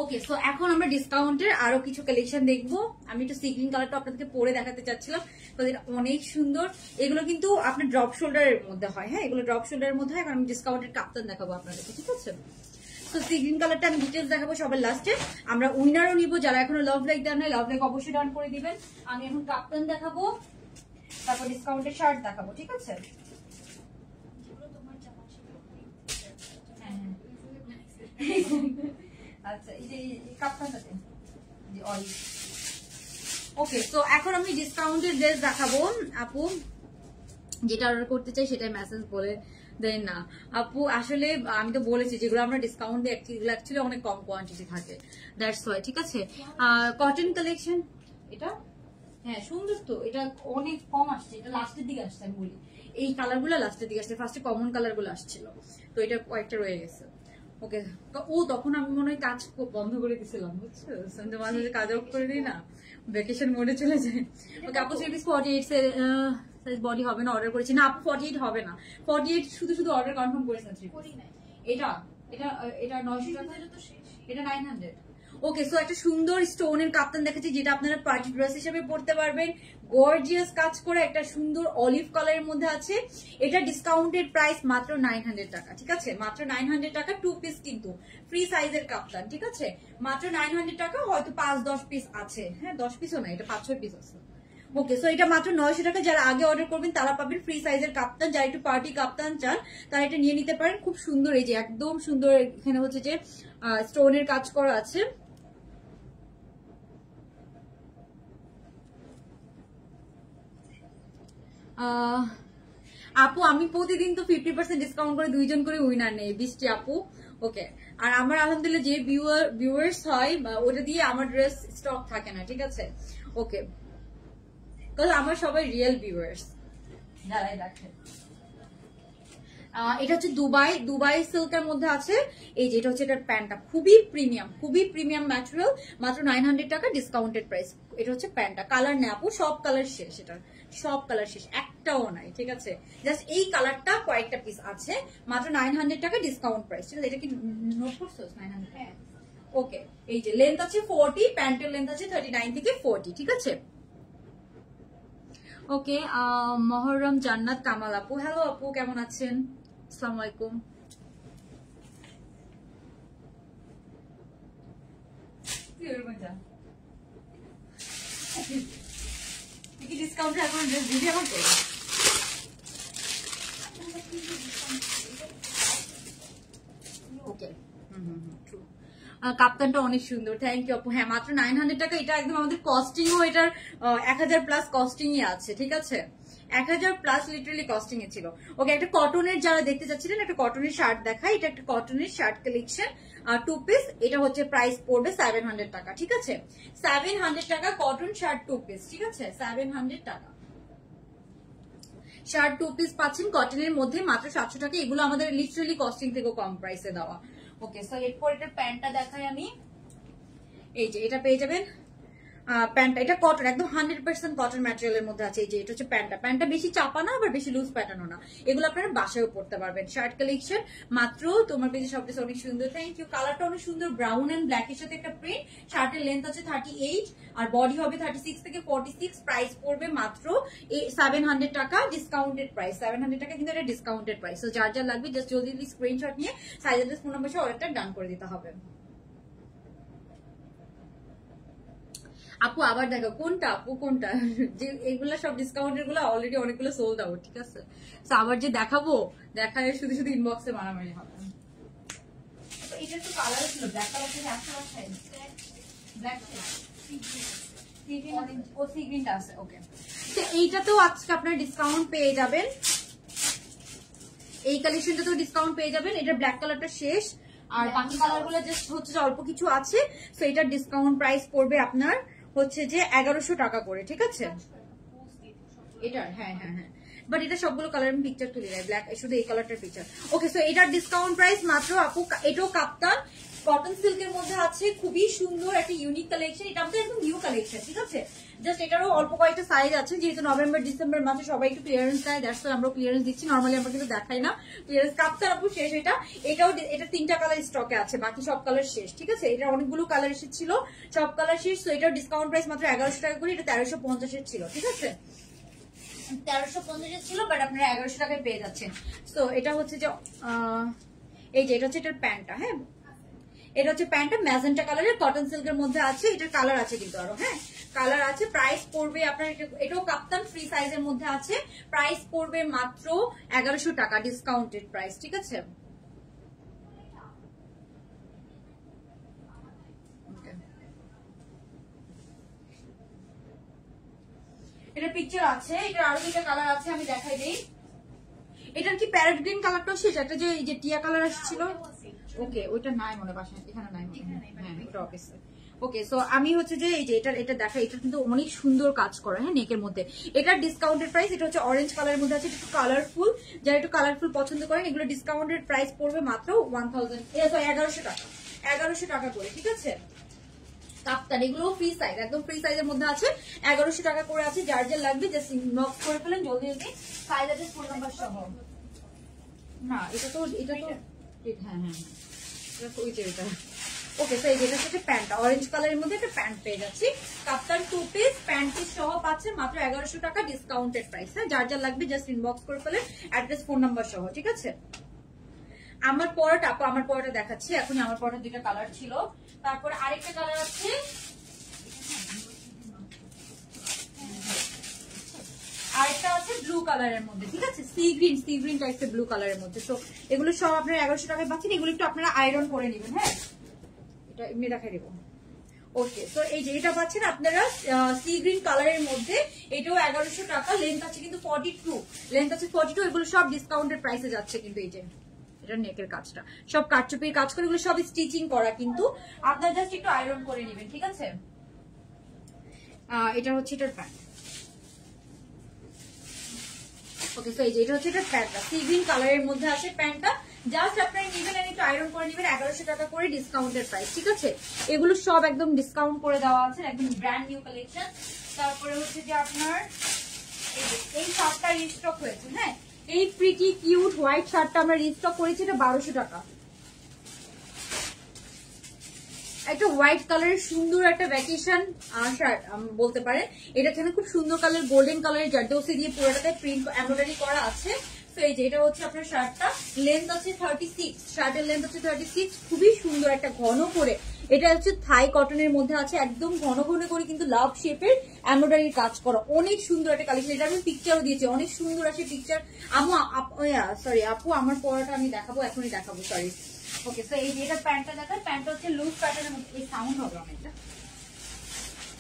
ওকে, সো এখন আমরা ডিসকাউন্টের আরো কিছু কালেকশন দেখবো। আমি একটু সি গ্রিন কালারটা আপনাদেরকে পরে দেখাতে চাচ্ছিলাম, এটা অনেক সুন্দর। এগুলো কিন্তু আপনার ড্রপ শোল্ডারের মধ্যে হয়, হ্যাঁ এগুলো ড্রপ শোল্ডারের মধ্যে হয়। এখন আমি ডিসকাউন্টের কাপ্তান দেখাবো আপনাদেরকে, ঠিক আছে? তো সি গ্রিন কালারটা আমি ডিটেলস দেখাবো সবার লাস্টে। আমরা উইনারও নিব, যারা এখনো লাভ লাইক ডান নাই লাভ লাইক অবশ্যই ডান করে দিবেন। আমি এখন কাপ্তান দেখাবো, তারপর ডিসকাউন্টের শার্ট দেখাবো, ঠিক আছে? আচ্ছা, এই যে কাপ্তানটাতে জি অলিভ। ওকে, তো এখন আমি ডিসকাউন্টের ড্রেস দেখাবো। আপু যেটা অর্ডার করতে চাই সেটাই মেসেজ বলে দেন না আপু। আসলে আমি তো বলেছি যেগুলো আমরা ডিসকাউন্ট দিই অ্যাকচুয়ালি অনেক কম কোয়ান্টিটি থাকে, দ্যাটস ওয়াই, ঠিক আছে? কটন কালেকশন এটা, হ্যাঁ সুন্দর তো, এটা অনেক কম আসছে, এটা লাস্টের দিকে আসছে। আমি বলি এই কালারগুলো লাস্টের দিকে আসছে, ফার্স্টে কমন কালারগুলো আসছিল, তো এটা কয়েকটা রয়ে গেছে। ওকে, ও তখন আমি মনে হয় কাজ বন্ধ করে দিছিলাম, বুঝছো? মাঝে মাঝে কাজ অফ করে দিই না, ভ্যাকেশন মোডে চলে যায়। ওকে আপু, 48 বডি হবে না, অর্ডার করেছি না আপু, 48 হবে না। 48 শুধু শুধু অর্ডার কনফার্ম করেছেন? এটা এটা এটা 900 টাকা, এটা 900। ওকে, সো একটা সুন্দর স্টোনের কাপ্তান দেখাচ্ছি, যেটা আপনারা পার্টি ড্রেস হিসেবে পরতে পারবেন। গর্জিয়াস কাজ করে একটা সুন্দর অলিভ কালারের মধ্যে আছে। এটা ডিসকাউন্টেড প্রাইস মাত্র 900 টাকা, ঠিক আছে? মাত্র 900 টাকা, 2 পিস কিন্তু ফ্রি সাইজের কাপ্তান, ঠিক আছে? মাত্র 900 টাকা, হয়তো 5-10 পিস আছে, হ্যাঁ 10 পিসও না, এটা 5-6 পিস আছে। ওকে, সো এটা মাত্র 900 টাকা। যারা আগে অর্ডার করবেন তারা পাবেন ফ্রি সাইজের কাপ্তান। যারা একটু পার্টি কাপ্তান চান তারা এটা নিয়ে নিতে পারেন, খুব সুন্দর। এই যে একদম সুন্দর, এখানে হচ্ছে যে স্টোনের কাজ করা আছে। আপু আমি প্রতিদিন তো 50% ডিসকাউন্ট করে 2 জন করে উইনার নেই, বৃষ্টি আপু। ওকে, আর আমার আলহামদুলিল্লাহ যে ভিউয়ার্স হয় ওটা দিয়ে আমার ড্রেস স্টক থাকে না, ঠিক আছে? ওকে, কারণ আমার সবাই রিয়েল ভিউয়ার্স যারাই দেখেন। এটা হচ্ছে দুবাই সিল্কের মধ্যে আছে। এই যে এটা হচ্ছে এটার প্যান্টটা, খুবই প্রিমিয়াম ম্যাটেরিয়াল, মাত্র 900 টাকা ডিসকাউন্টেড প্রাইস। এটা হচ্ছে প্যান্টটা, কালার নেই আপু, সব কালার শেষ, এটার সব কালার শেষ, একটাও নাই, ঠিক আছে? জাস্ট এই কালারটা কয়েকটা পিস আছে, মাত্র 900 টাকা ডিসকাউন্ট প্রাইস, ঠিক আছে? এটা কি নোট করছো? 900। ওকে, এই যে লেন্থ আছে 40, প্যান্টের লেন্থ আছে 39 থেকে 40, ঠিক আছে? ওকে, মহরম জান্নাত কামাল আপু, হ্যালো আপু, কেমন আছেন? আসসালামু আলাইকুম। ডিসকাউন্ট এখন ড্রেস দিবি আমাকে? ওকে, ট্রু। কাপ্তানটা অনেক সুন্দর, থ্যাংক ইউ আপু। হ্যাঁ মাত্র 900 টাকা। এটা একদম আমাদের কস্টিংও এটার 1000+ কস্টিংই আছে, ঠিক আছে? 1000+ লিটারালি কস্টিং এ ছিল। ওকে, একটা কটনের যারা দেখতে চাচ্ছিলেন একটা কটনের শার্ট দেখাই। এটা একটা কটনের শার্ট কালেকশন, 2 পিস। এটা হচ্ছে প্রাইস পড়বে 700 টাকা, ঠিক আছে? 700 টাকা কটন শার্ট 2 পিস, ঠিক আছে? 700 টাকা শার্ট 2 পিস পাচ্ছেন কটনের মধ্যে মাত্র 700 টাকা। এগুলো আমাদের লিটারালি কস্টিং থেকে কম প্রাইসে দেওয়া। ওকে, সো এরপর এটার প্যান্টটা দেখাই আমি। এই যে এটা পেয়ে যাবেন প্যান্টটা, এটা কটন, একদম 100% কটন ম্যাটেরিয়ালের মধ্যে আছে। এই যে এটা হচ্ছে প্যান্টটা বেশি চাপা না, আবার বেশি লুজ প্যাটার্নও না। এগুলো আপনারা বাসায়ও পড়তে পারবেন। শার্ট কালেকশন মাত্র, তোমার পেজে সব কিছু অনেক সুন্দর, থ্যাংক ইউ। কালারটা অনেক সুন্দর, ব্রাউন এন্ড ব্ল্যাক এর সাথে একটা প্রিন্ট। শার্টের লেন্থ আছে 38 আর বডি হবে 36 থেকে 46। প্রাইস পড়বে মাত্র 700 টাকা, ডিসকাউন্টেড প্রাইস 700 টাকা, কিন্তু এটা ডিসকাউন্টেড প্রাইস। তো যার যার লাগবে জাস্ট জলদি স্ক্রিনশট নিয়ে সাইজ অ্যাড্রেস ফোন নাম্বার অর্ডারটা ডান করে দিতে হবে। আপু আবার দেখো কোনটা আপু, কোনটা? যে এগুলা সব ডিসকাউন্টের গুলো অলরেডি অনেকগুলো সোল্ড আউট, ঠিক আছে? আবার যে দেখাবো, দেখায় শুধু শুধু ইনবক্সে মারামারি হবে। এটা তো কালার ছিল, ব্ল্যাক কালার থেকে আসতে পারছে, ব্ল্যাক ও সি গ্রিনটা আছে। ওকে, তো এইটাতেও আজকে আপনারা ডিসকাউন্ট পেয়ে যাবেন, এই কালেকশনটাতেও ডিসকাউন্ট পেয়ে যাবেন। এটা ব্ল্যাক কালারটা শেষ, আর বাকি কালার গুলো জাস্ট হচ্ছে অল্প কিছু আছে। তো এটার ডিসকাউন্ট প্রাইস পড়বে আপনার হচ্ছে যে 1100 টাকা করে, ঠিক আছে? এটার হ্যাঁ হ্যাঁ হ্যাঁ বাট এটা সবগুলো কালার আমি পিকচার তুলে দেয়, ব্ল্যাক শুধু এই কালারটার পিকচার। ওকে, সো এটার ডিসকাউন্ট প্রাইস মাত্র আপু, এটাও কাপ্তান কটন সিল্কের মধ্যে আছে, খুবই সুন্দর একটা ইউনিক কালেকশন, এটা আমাদের একদম নিউ কালেকশন, ঠিক আছে। জাস্ট এটারও অল্প কয়েকটা সাইজ আছে, যেহেতু নভেম্বর ডিসেম্বর মাসে সবাই একটু ক্লিয়ারেন্স দেয়, দ্যাটস ওয়াই আমরা ক্লিয়ারেন্স দিচ্ছি, নরমালি আমরা কিন্তু দেখাই না ক্লিয়ারেন্স। কাপ্তান আপু শেষ, এটাও এটা 3টা কালার স্টকে আছে, বাকি সব কালার শেষ, ঠিক আছে। এটা অনেকগুলো কালার এসেছিল, সব কালার শেষ। তো এটার ডিসকাউন্ট প্রাইস মাত্র 1100 টাকা করে, এটা 1350 ছিল, ঠিক আছে, 1350 ছিল, বাট আপনারা 1100 টাকায় পেয়ে যাচ্ছেন। তো এটা হচ্ছে যে এই যে এটা হচ্ছে এটার প্যান্টটা, হ্যাঁ এটা হচ্ছে প্যান্টটা ম্যাজেন্টা কালারের কটন সিল্কের মধ্যে আছে, এটার কালার আছে কিন্তু আরো, হ্যাঁ কালার আছে। প্রাইস পড়বে আপনার, এটাও কাপ্তান ফ্রি সাইজের মধ্যে আছে, প্রাইস পড়বে মাত্র 1100 টাকা ডিসকাউন্টেড প্রাইস, ঠিক আছে। এটা পিকচার আছে, এটার আরো 2টা কালার আছে, আমি দেখাই দেই। এটার কি প্যারেট গ্রিন কালারটাও শেষ, একটা যে টিয়া কালার আসছিল, ওকে ওইটা নাই মনে বাসায়, এখানে নাই মনে, হ্যাঁ ওটা অফিসে। ওকে, সো আমি হচ্ছে যে এই যে এটা দেখা, এটা কিন্তু অনেক সুন্দর কাজ করা, হ্যাঁ নেকের মধ্যে। এটার ডিসকাউন্টেড প্রাইস, এটা হচ্ছে অরেঞ্জ কালারের মধ্যে আছে, একটু কালারফুল, যারা একটু কালারফুল পছন্দ করেন, এগুলো ডিসকাউন্টেড প্রাইস পড়বে মাত্র 1100 টাকা, 1100 টাকা করে, ঠিক আছে। কাপ্তান এগুলো ফ্রি সাইজ, একদম ফ্রি সাইজের মধ্যে আছে, 1100 টাকা করে আছে। যার যার লাগবে জাস্ট ইনবক্স করে ফেলেন জলদি জলদি, সাইজ আছে ফোন নাম্বার সহ। না এটা তো হ্যাঁ হ্যাঁ এটা ওই যে এটা। ওকে, তো এই যেটা হচ্ছে প্যান্ট, অরেঞ্জ কালারের মধ্যে একটা প্যান্ট পেয়ে যাচ্ছি, কাপ্তান 2 পিস প্যান্ট পিস সহ পাচ্ছে মাত্র 1100 টাকা ডিসকাউন্টেড প্রাইস, হ্যাঁ যার যার লাগবে জাস্ট ইনবক্স করে ফেলেন অ্যাড্রেস ফোন নাম্বার সহ, ঠিক আছে। আমার পরাটা আপু, আমার পরাটা দেখাচ্ছি এখন, আমার পরাটা 2টা কালার ছিল, তারপরে আরেকটা কালার আছে, আরেকটা আছে ব্লু কালারের মধ্যে, ঠিক আছে, সি গ্রিন টাইপের ব্লু কালারের মধ্যে। তো এগুলো সব আপনারা 1100 টাকায় পাচ্ছেন, এগুলো একটু আপনারা আয়রন করে নেবেন, হ্যাঁ এটা এমনি দেখাই দেবো। ওকে, তো এই যে এটা পাচ্ছেন আপনারা সি গ্রিন কালারের মধ্যে, এটাও 1100 টাকা, লেন্থ আছে কিন্তু 42, লেন্থ আছে 42, এগুলো সব ডিসকাউন্টেড প্রাইসে যাচ্ছে কিন্তু। এই যে এটা নেকের কাজটা সব কাটচুপির কাজ করে, এগুলো সব স্টিচিং করা, কিন্তু আপনারা জাস্ট একটু আয়রন করে নেবেন, ঠিক আছে। এটা হচ্ছে এটার প্যান্ট। ওকে, সো এই যে এটা হচ্ছে এটা প্যান্টটা, সি গ্রিন কালারের মধ্যে আছে প্যান্টটা, জাস্ট আপনারা নিবেন আর একটু আয়রন করে নেবেন, 1100 টাকা করে ডিসকাউন্টেড প্রাইস, ঠিক আছে। এগুলো সব একদম ডিসকাউন্ট করে দেওয়া আছে, একদম ব্র্যান্ড নিউ কালেকশন। তারপরে হচ্ছে যে আপনার এই শার্টটা রিস্টক হয়েছে, হ্যাঁ এই প্রিটি কিউট হোয়াইট শার্টটা আমরা রিস্টক করেছি, এটা 1200 টাকা। একটা হোয়াইট কালারের সুন্দর একটা ভ্যাকেশন শার্ট বলতে পারেন, এটা এখানে খুব সুন্দর কালার, গোল্ডেন কালারের জারদৌসি দিয়ে পুরোটাতে প্রিন্ট এমব্রয়ডারি করা আছে। তো এই যে এটা হচ্ছে আপনার শার্টটা, লেন্থ আছে 36, শার্টের লেন্থ আছে 36, খুবই সুন্দর একটা ঘন করে, এটা হচ্ছে থাই কটনের মধ্যে আছে, একদম ঘন ঘন করে কিন্তু লাভ শেপের এমব্রয়ডারির কাজ করা, অনেক সুন্দর একটা কালেকশন। এটা আমি পিকচারও দিয়েছি, অনেক সুন্দর আছে পিকচার। সরি আপু, আমার পরাটা আমি দেখাবো, এখনই দেখাবো, সরি। ওকে, সো এই যে এটা প্যান্টটা দেখার, প্যান্টটা হচ্ছে লুজ প্যাটার্নের মধ্যে, এই সাউন্ড হবে অনেকটা,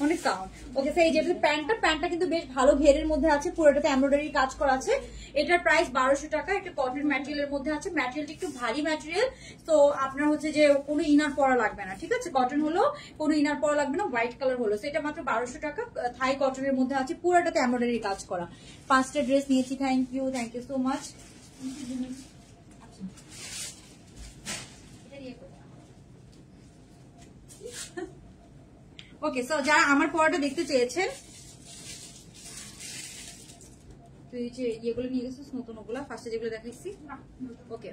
অনেক সাউন্ড। ওকে, সো এই যে প্যান্টটা কিন্তু বেশ ভালো ঘেরের মধ্যে আছে, পুরোটাতে এমব্রয়ডারি কাজ করা আছে, এটার প্রাইস 1200 টাকা। এটা কটন ম্যাটেরিয়ালের মধ্যে আছে, ম্যাটেরিয়ালটা একটু ভারী ম্যাটেরিয়াল, তো আপনার হচ্ছে যে কোনো ইনার পরা লাগবে না, ঠিক আছে, কটন হলো কোনো ইনার পরা লাগবে না, হোয়াইট কালার হলো, সেটা মাত্র 1200 টাকা, থাই কটনের মধ্যে আছে, পুরোটাতে এমব্রয়ডারি কাজ করা। 5টা ড্রেস নিয়েছি, thank you so much. Okay, so যারা আমার পরাটা দেখতে চেয়েছেন, তুই যে ইয়েগুলো নিয়ে গেছিস নতুন, ওগুলা ফার্স্টে যেগুলো দেখাইছি, ওকে।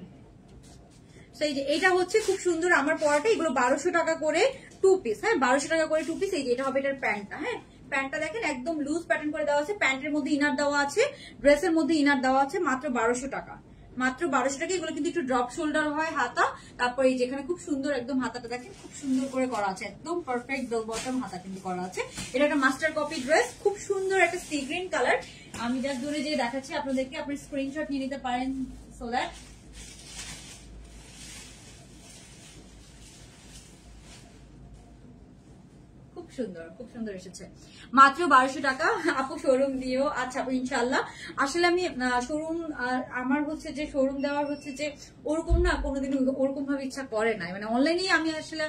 সো এই যে এটা হচ্ছে খুব সুন্দর আমার পরাটা, এগুলো 1200 টাকা করে 2 পিস, হ্যাঁ 1200 টাকা করে 2 পিস। এই যে এটা হবে এটার প্যান্টটা, হ্যাঁ প্যান্টটা দেখেন একদম লুজ প্যাটার্ন করে দেওয়া আছে, প্যান্টের মধ্যে ইনার দেওয়া আছে, ড্রেসের মধ্যে ইনার দেওয়া আছে, মাত্র 1200 টাকা, মাত্র 1200 টাকা। এগুলো কিন্তু একটু ড্রপ শোল্ডার হয় হাতা, তারপর এই যেখানে খুব সুন্দর একদম হাতাটা দেখেন খুব সুন্দর করে করা আছে, একদম পারফেক্ট বেল বটম হাতা কিন্তু করা আছে। এটা একটা মাস্টার কপি ড্রেস, খুব সুন্দর একটা সি গ্রিন কালার, আমি জাস্ট দূরে যেয়ে দেখাচ্ছি আপনাদেরকে, আপনি স্ক্রিনশট নিয়ে নিতে পারেন, সো দ্যাট খুব সুন্দর এসেছে, মাত্র 1200 টাকা। আপু শোরুম দিও, আচ্ছা আপু ইনশাল্লাহ। আসলে আমি শোরুম, আমার হচ্ছে যে শোরুম দেওয়ার হচ্ছে যে ওরকম না, কোনোদিন ওরকম ভাবে ইচ্ছা করে নাই, মানে অনলাইনেই আমি আসলে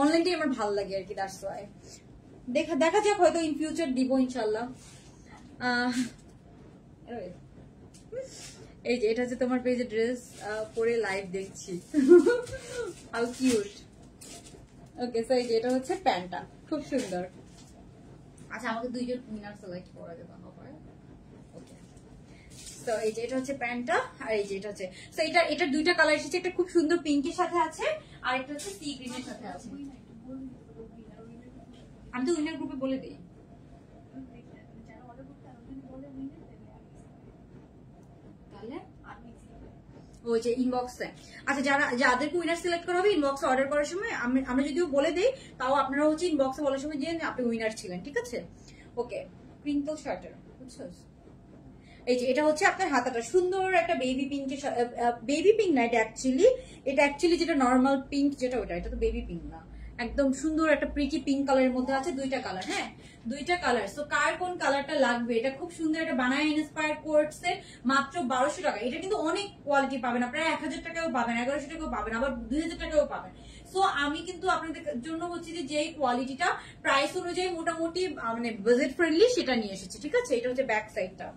অনলাইনটাই আমার ভালো লাগে আর কি, দ্যাটস ওয়াই। দেখা যাক, হয়তো ইন ফিউচার দিব ইনশাল্লাহ। এই যে এটা হচ্ছে তোমার পেজে ড্রেস পরে লাইভ দেখছি, হাউ কিউট। ওকে, সো এই যে এটা হচ্ছে প্যান্টটা, খুব সুন্দর। আচ্ছা, আমাকে দুইজন উইনার সিলেক্ট করে দেবো। ওকে, তো এই যে এটা হচ্ছে প্যান্টটা, আর এই যে এটা হচ্ছে, তো এটা দুইটা কালার এসেছে, একটা খুব সুন্দর পিঙ্কের সাথে আছে, আর একটা হচ্ছে সি গ্রিনের সাথে আছে। আমি তো উইনার গ্রুপে বলে দিই। তাহলে ওই যে ইনবক্সে, আচ্ছা যাদেরকে উইনার সিলেক্ট করা হবে ইনবক্সে অর্ডার করার সময় আমরা যদিও বলে দিই, তাও আপনারা হচ্ছে ইনবক্সে বলার সময় যে আপনি উইনার ছিলেন, ঠিক আছে? ওকে, ক্রিঙ্কল শার্টের, বুঝছো? এই যে এটা হচ্ছে আপনার হাতাটা সুন্দর একটা বেবি পিঙ্কের, বেবি পিঙ্ক না, এটা অ্যাকচুয়ালি যেটা নর্মাল পিঙ্ক যেটা ওটা, এটা তো বেবি পিঙ্ক না, একদম সুন্দর একটা প্রিটি পিঙ্ক কালারের মধ্যে আছে, দুইটা কালার। হ্যাঁ, দুইটা কালার। সো কার কোন কালারটা লাগবে, এটা খুব সুন্দর একটা বানায় ইন্সপায়ার কোর্সের, মাত্র 1200 টাকা। এটা কিন্তু অনেক কোয়ালিটি পাবেন আপনারা, 1000 টাকাও পাবেন, 1100 টাকাও পাবেন, আবার 2000 টাকাও পাবেন। সো আমি কিন্তু আপনাদের জন্য হচ্ছে যে যেই কোয়ালিটিটা প্রাইস অনুযায়ী মোটামুটি মানে বাজেট ফ্রেন্ডলি সেটা নিয়ে এসেছি, ঠিক আছে? এটা হচ্ছে ব্যাক সাইডটা।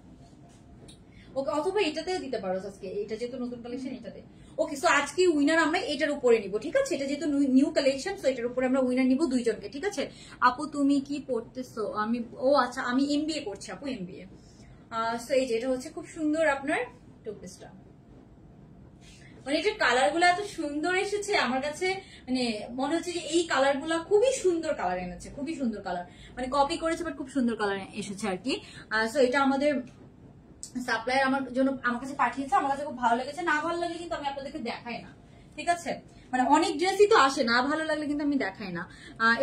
ওকে, অথবা এটাতেও দিতে পারো আজকে, এটা যেহেতু নতুন কালেকশন এটাতে। ওকে, সো আজকে উইনার আমরা এটার উপরে নিব, ঠিক আছে? এটা যেহেতু নিউ কালেকশন, সো এটার উপরে আমরা উইনার নিব দুইজনকে, ঠিক আছে? আপু তুমি কি পড়তেছো? আচ্ছা, আমি এমবিএ করছি আপু, এমবিএ। সো এই যে এটা হচ্ছে খুব সুন্দর আপনার টু পিসটা, মানে এটার কালার গুলো এত সুন্দর এসেছে আমার কাছে, মানে মনে হচ্ছে যে এই কালার গুলা খুবই সুন্দর কালার এনেছে, খুবই সুন্দর কালার, মানে কপি করেছে বাট খুব সুন্দর কালার এসেছে আর কি। সো এটা আমাদের সাপ্লায়ার আমার কাছে পাঠিয়েছে, আমার কাছে খুব ভালো লেগেছে। না ভালো লাগলে কিন্তু আমি আপনাদেরকে দেখাই না, ঠিক আছে? মানে অনেক ড্রেসই তো আসে, না ভালো লাগলে কিন্তু আমি দেখাই না।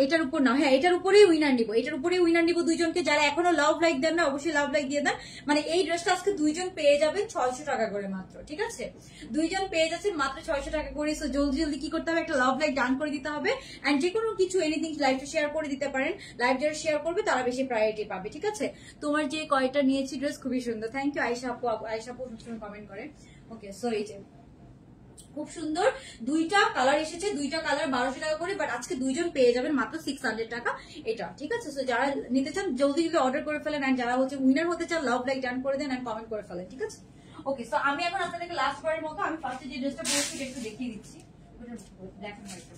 এটার উপর না, হ্যাঁ এটার উপরেই উইনার নিব, এটার উপরেই উইনার নিব দুইজনকে। যারা এখনো লাভ লাইক দেন না, অবশ্যই লাভ লাইক দিয়ে দেন। মানে এই ড্রেসটা আজকে দুইজন পেয়ে যাবেন 600 টাকা করে মাত্র, ঠিক আছে? দুইজন পেয়ে যাচ্ছেন মাত্র 600 টাকা করে। সো জলদি জলদি কি করতে হবে, একটা লাভ লাইক ডান করে দিতে হবে, এন্ড যে কোনো কিছু এনিথিং লাইভটা শেয়ার করে দিতে পারেন। লাইভ যারা শেয়ার করবে তারা বেশি প্রায়োরিটি পাবে, ঠিক আছে? তোমার যে কয়টা নিয়েছি ড্রেস খুবই সুন্দর, থ্যাংক ইউ আয়েশা আপু। আয়েশা আপু সবসময় কমেন্ট করে। ওকে, সো এই যে খুব সুন্দর দুইটা কালার এসেছে, দুইটা কালার 1200 টাকা করে, বাট আজকে দুইজন পেয়ে যাবেন মাত্র 600 টাকা এটা, ঠিক আছে? সো যারা নিতে চান জলদি জলদি অর্ডার করে ফেলেন, এন্ড যারা হচ্ছে উইনার হতে চান লাভ লাইক ডান করে দেন এন্ড কমেন্ট করে ফেলেন, ঠিক আছে? ওকে, সো আমি এখন আপনাদেরকে লাস্ট বারের মতো আমি ফার্স্টে যে ড্রেসটা পরেছি একটু দেখিয়ে দিচ্ছি, ওটা দেখেন হয়তো।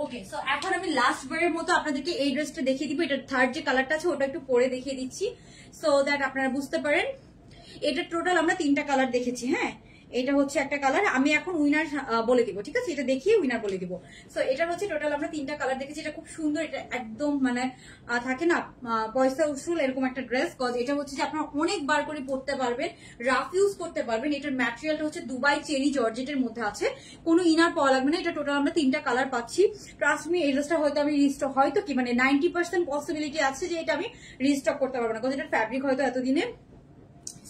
ওকে, সো এখন আমি লাস্ট বারের মতো আপনাদেরকে এই ড্রেসটা দেখিয়ে দিব। এটা থার্ড যে কালারটা আছে ওটা একটু পরে দেখিয়ে দিচ্ছি, সো দ্যাট আপনারা বুঝতে পারেন। এটা টোটাল আমরা 3টা কালার দেখেছি। হ্যাঁ, এটা হচ্ছে একটা কালার, আমি এখন উইনার বলে দিব, ঠিক আছে? এটা দেখিয়ে উইনার বলে দিব। সো এটা হচ্ছে টোটাল আমরা 3টা কালার দেখেছি। এটা খুব সুন্দর, এটা একদম মানে থাকে না পয়সা উসুল এরকম একটা ড্রেস, কজ এটা হচ্ছে যে আপনারা অনেকবার করে পরতে পারবেন, রাফ ইউজ করতে পারবেন। এটার ম্যাটেরিয়ালটা হচ্ছে দুবাই চেরি জর্জেটের মধ্যে আছে, কোনো ইনার পাওয়া লাগবে না। এটা টোটাল আমরা 3টা কালার পাচ্ছি। ট্রাস্ট মি, এই ড্রেসটা হয়তো আমি রিস্টক, হয়তো কি মানে 90% পসিবিলিটি আছে যে এটা আমি রিস্টক করতে পারবো না, কজ এটা ফ্যাব্রিক হয়তো এতদিনে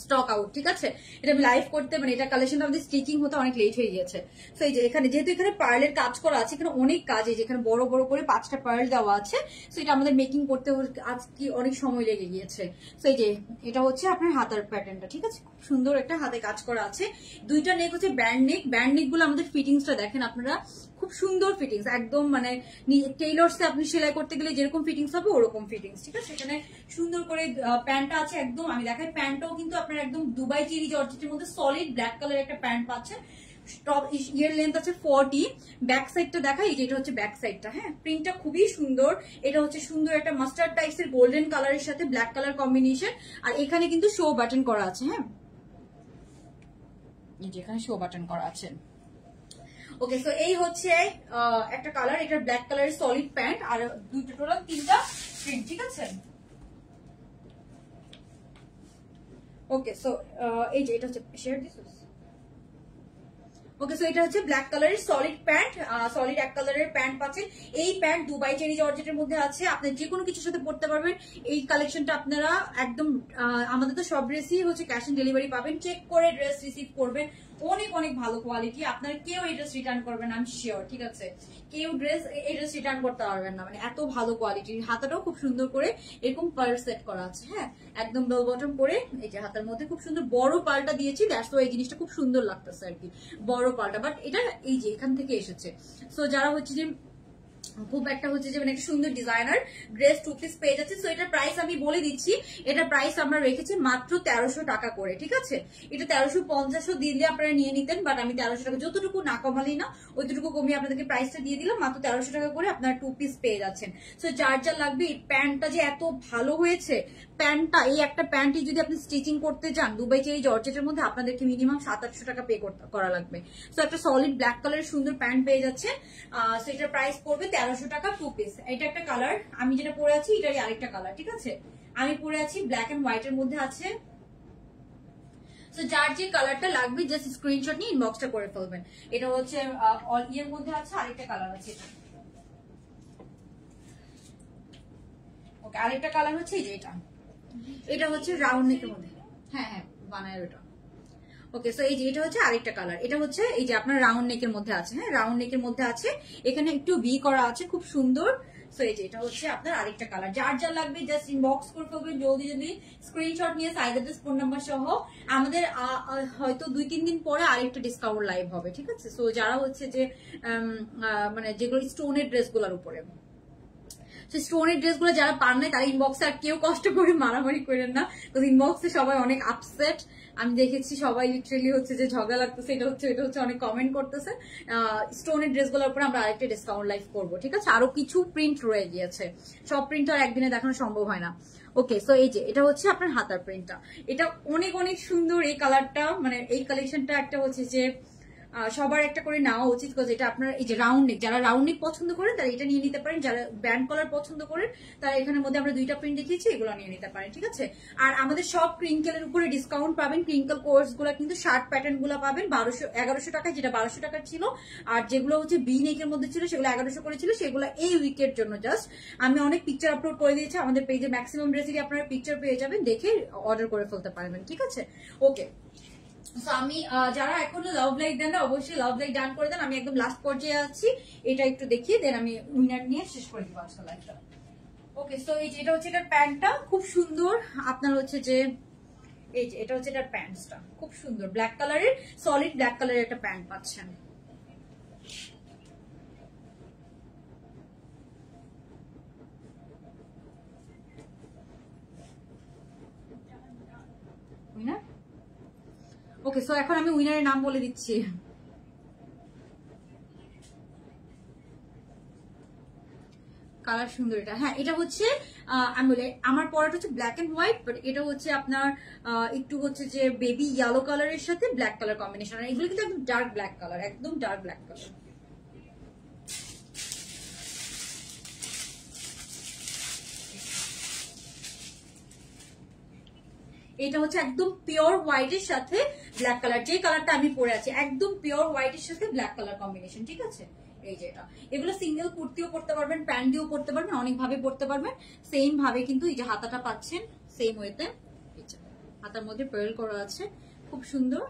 স্টক আউট, ঠিক আছে? এটা আমি লাইভ করতে মানে এটা কালেকশনটা আমাদের স্টিচিং হতে অনেক লেট হয়ে গিয়েছে। তো এই যে এখানে যেহেতু এখানে পার্লের কাজ করা আছে, এখানে অনেক কাজ, এই যে এখানে বড় বড় করে 5টা পার্ল দেওয়া আছে। তো এটা আমাদের মেকিং করতে আজকে অনেক সময় লেগে গিয়েছে। তো এই যে এটা হচ্ছে আপনার হাতার প্যাটার্নটা, ঠিক আছে? খুব সুন্দর একটা হাতে কাজ করা আছে। দুইটা নেক হচ্ছে ব্যান্ড নেক। ব্যান্ড নেক গুলো আমাদের ফিটিংসটা দেখেন আপনারা, খুব সুন্দর ফিটিংস, একদম মানে টেইলরসে আপনি সেলাই করতে গেলে যেরকম ফিটিংস হবে ওরকম ফিটিংস, ঠিক আছে? এখানে সুন্দর করে প্যান্টটা আছে একদম, আমি দেখাই প্যান্টটাও কিন্তু আপনার একদম দুবাই চেরি জর্জেটের মধ্যে সলিড ব্ল্যাক কালার একটা প্যান্ট পাচ্ছেন। টপ ইয়ার লেন্থ আছে 40। ব্যাক সাইডটা দেখাই, এটা হচ্ছে ব্যাক সাইডটা। হ্যাঁ, প্রিন্টটা খুবই সুন্দর। এটা হচ্ছে সুন্দর একটা মাস্টার্ড টাইপস এর গোল্ডেন কালারের সাথে ব্ল্যাক কালার কম্বিনেশন, আর এখানে কিন্তু শো বাটন করা আছে। হ্যাঁ, এই যে এখানে শো বাটন করা আছে। ওকে, সো এই হচ্ছে একটা কালার, এটা ব্ল্যাক কালারের সলিড প্যান্ট, আর দুইটা টোটাল 3টা প্রিন্ট, ঠিক আছে? ওকে সো এই যে এটা হচ্ছে শেয়ার দিস। ওকে সো এটা হচ্ছে ব্ল্যাক কালারের সলিড প্যান্ট, সলিড এক কালারের প্যান্ট পাচ্ছেন। এই প্যান্ট দুবাই চেরি জর্জেটের মধ্যে আছে, আপনি যে কোনো কিছুর সাথে পড়তে পারবেন। এই কালেকশনটা আপনারা একদম আমাদের তো সব ড্রেসই হচ্ছে ক্যাশ অন ডেলিভারি পাবেন, চেক করে ড্রেস রিসিভ করবেন। অনেক অনেক ভালো কোয়ালিটি, আপনারা কেউ এই ড্রেস রিটার্ন করবেন আমি শিওর, ঠিক আছে? কেউ এই ড্রেস রিটার্ন করতে পারবেন না, মানে এত ভালো কোয়ালিটির। হাতাটাও খুব সুন্দর করে এরকম পার্ল সেট করা আছে, হ্যাঁ একদম বেল বটম করে। এই যে হাতার মধ্যে খুব সুন্দর বড় পালটা দিয়েছি, দ্যাটস ওয়াই এই জিনিসটা খুব সুন্দর লাগতেছে আর কি, বড় পালটা। বাট এটা এই যে এখান থেকে এসেছে। সো যারা হচ্ছে যে খুব একটা হচ্ছে যে মানে একটা সুন্দর ডিজাইনার ড্রেস 2 পিস পেয়ে যাচ্ছে। সো এটার প্রাইস আমি বলে দিচ্ছি, এটার প্রাইস আমরা রেখেছি মাত্র 1300 টাকা করে, ঠিক আছে? এটা 1350 দিলে আপনারা নিয়ে নিতেন, বাট আমি 1300 টাকা যতটুকু না কমালি না ওইটুকু কমিয়ে আপনাদেরকে প্রাইসটা দিয়ে দিলাম। মাত্র 1300 টাকা করে আপনারা 2 পিস পেয়ে যাচ্ছেন। সো যার যার লাগবে, এই প্যান্টটা যে এত ভালো হয়েছে, প্যান্টটা এই একটা প্যান্টই যদি আপনি স্টিচিং করতে যান দুবাই চেরি জর্জেটের মধ্যে আপনাদেরকে মিনিমাম 700-800 টাকা পে করা লাগবে। সো একটা সলিড ব্ল্যাক কালারের সুন্দর প্যান্ট পেয়ে যাচ্ছে। সো এটার প্রাইস পড়বে 1300 টাকা 2 পিস। এটা একটা কালার, আমি যেটা পরে আছি এটারই আরেকটা কালার, ঠিক আছে? আমি পরে আছি ব্ল্যাক এন্ড হোয়াইট এর মধ্যে আছে। সো যার যে কালারটা লাগবে জাস্ট স্ক্রিনশট নিয়ে ইনবক্সটা করে ফেলবেন। এটা হচ্ছে অল ইয়ের মধ্যে আছে, আরেকটা কালার আছে এটা। ওকে আরেকটা কালার হচ্ছে এই যে এটা হচ্ছে রাউন্ড নেকের মধ্যে, হ্যাঁ হ্যাঁ বানায় ওটা। ওকে সো এই যে এটা হচ্ছে আরেকটা কালার, এটা হচ্ছে এই যে আপনার রাউন্ড নেকের মধ্যে আছে, হ্যাঁ রাউন্ড নেকের মধ্যে আছে, এখানে একটু ভি করা আছে, খুব সুন্দর। সো এই যে এটা হচ্ছে আপনার আরেকটা কালার। যার যা লাগবে জাস্ট ইনবক্স করে ফেলবেন জলদি জলদি, স্ক্রিনশট নিয়ে সাইজ অ্যাড্রেস ফোন নাম্বার সহ। আমাদের হয়তো 2-3 দিন পরে আরেকটা ডিসকাউন্ট লাইভ হবে, ঠিক আছে? সো যারা হচ্ছে যে মানে যেগুলো স্টোনের ড্রেসগুলোর উপরে, স্টোনের ড্রেসগুলো যারা পান নাই তারা ইনবক্সে আর কেউ কষ্ট করে মারামারি করেন না, ইনবক্সে সবাই অনেক আপসেট। আমি দেখেছি সবাই লিটারেলি হচ্ছে যে ঝগড়া লাগতেছে, এটা হচ্ছে অনেক কমেন্ট করতেছে। স্টোনের ড্রেসগুলোর উপর আমরা আরেকটা ডিসকাউন্ট লাইভ করবো, ঠিক আছে? আরো কিছু প্রিন্ট রয়ে গিয়েছে, সব প্রিন্ট আর একদিনে দেখানো সম্ভব হয় না। ওকে সো এই যে এটা হচ্ছে আপনার হাতার প্রিন্টটা, এটা অনেক অনেক সুন্দর। এই কালারটা মানে এই কালেকশনটা একটা হচ্ছে যে সবার একটা করে নেওয়া উচিত, কারণ এটা আপনার এই যে রাউন্ড নেক, যারা রাউন্ড নেক পছন্দ করেন তারা এটা নিয়ে নিতে পারেন, যারা ব্যান্ড কলার পছন্দ করেন তারা এখানের মধ্যে আমরা 2টা প্রিন্ট দেখিয়েছি, এগুলো নিয়ে নিতে পারেন, ঠিক আছে? আর আমাদের সব ক্রিঙ্কেলের উপরে ডিসকাউন্ট পাবেন। ক্রিঙ্কেল কোর্স গুলা কিন্তু শার্ট প্যাটার্ন গুলা পাবেন 1100 টাকায়, যেটা 1200 টাকার ছিল। আর যেগুলো হচ্ছে বি নেকের মধ্যে ছিল সেগুলো 1100 করে ছিল, সেগুলো এই উইকের জন্য জাস্ট। আমি অনেক পিকচার আপলোড করে দিয়েছি আমাদের পেজে, ম্যাক্সিমাম ড্রেসেরই আপনারা পিকচার পেয়ে যাবেন, দেখে অর্ডার করে ফেলতে পারবেন, ঠিক আছে? ওকে সো আমি যারা এখনো লাভ লাইক দেন না অবশ্যই লাভ লাইক ডান করে দেন। আমি একদম লাস্ট পর্যায়ে আছি, এটা একটু দেখিয়ে দেন, আমি উইনার নিয়ে শেষ করে দিব আজকে লাইভটা। ওকে সো এই যে এটা হচ্ছে এটার প্যান্টটা খুব সুন্দর, আপনার হচ্ছে যে এই যে এটা হচ্ছে এটার প্যান্টসটা খুব সুন্দর, ব্ল্যাক কালারের সলিড ব্ল্যাক কালারের একটা প্যান্ট পাচ্ছেন। উইনার ওকে সো এখন আমি উইনারের নাম বলে দিচ্ছি। কালার সুন্দর এটা, হ্যাঁ এটা হচ্ছে আমি বলে আমার পরাটা হচ্ছে ব্ল্যাক এন্ড হোয়াইট, বাট এটা হচ্ছে আপনার একটু হচ্ছে যে বেবি ইয়েলো কালারের সাথে ব্ল্যাক কালার কম্বিনেশন। আর এগুলো কিন্তু একদম ডার্ক ব্ল্যাক কালার, একদম ডার্ক ব্ল্যাক কালার। এটা হচ্ছে একদম পিওর হোয়াইটের সাথে ব্ল্যাক কালার, যে কালারটা আমি পরে আছি একদম পিওর হোয়াইটের সাথে ব্ল্যাক কালার কম্বিনেশন, ঠিক আছে? এই যে এগুলো সিঙ্গেল কুর্তিও পরতে পারবেন, প্যান্ট দিয়েও পরতে পারবেন, অনেকভাবে পরতে পারবেন। সেম ভাবে কিন্তু এই যে হাতাটা পাচ্ছেন সেম ওয়েতে, হাতার মধ্যে পেয়ার করা আছে, খুব সুন্দর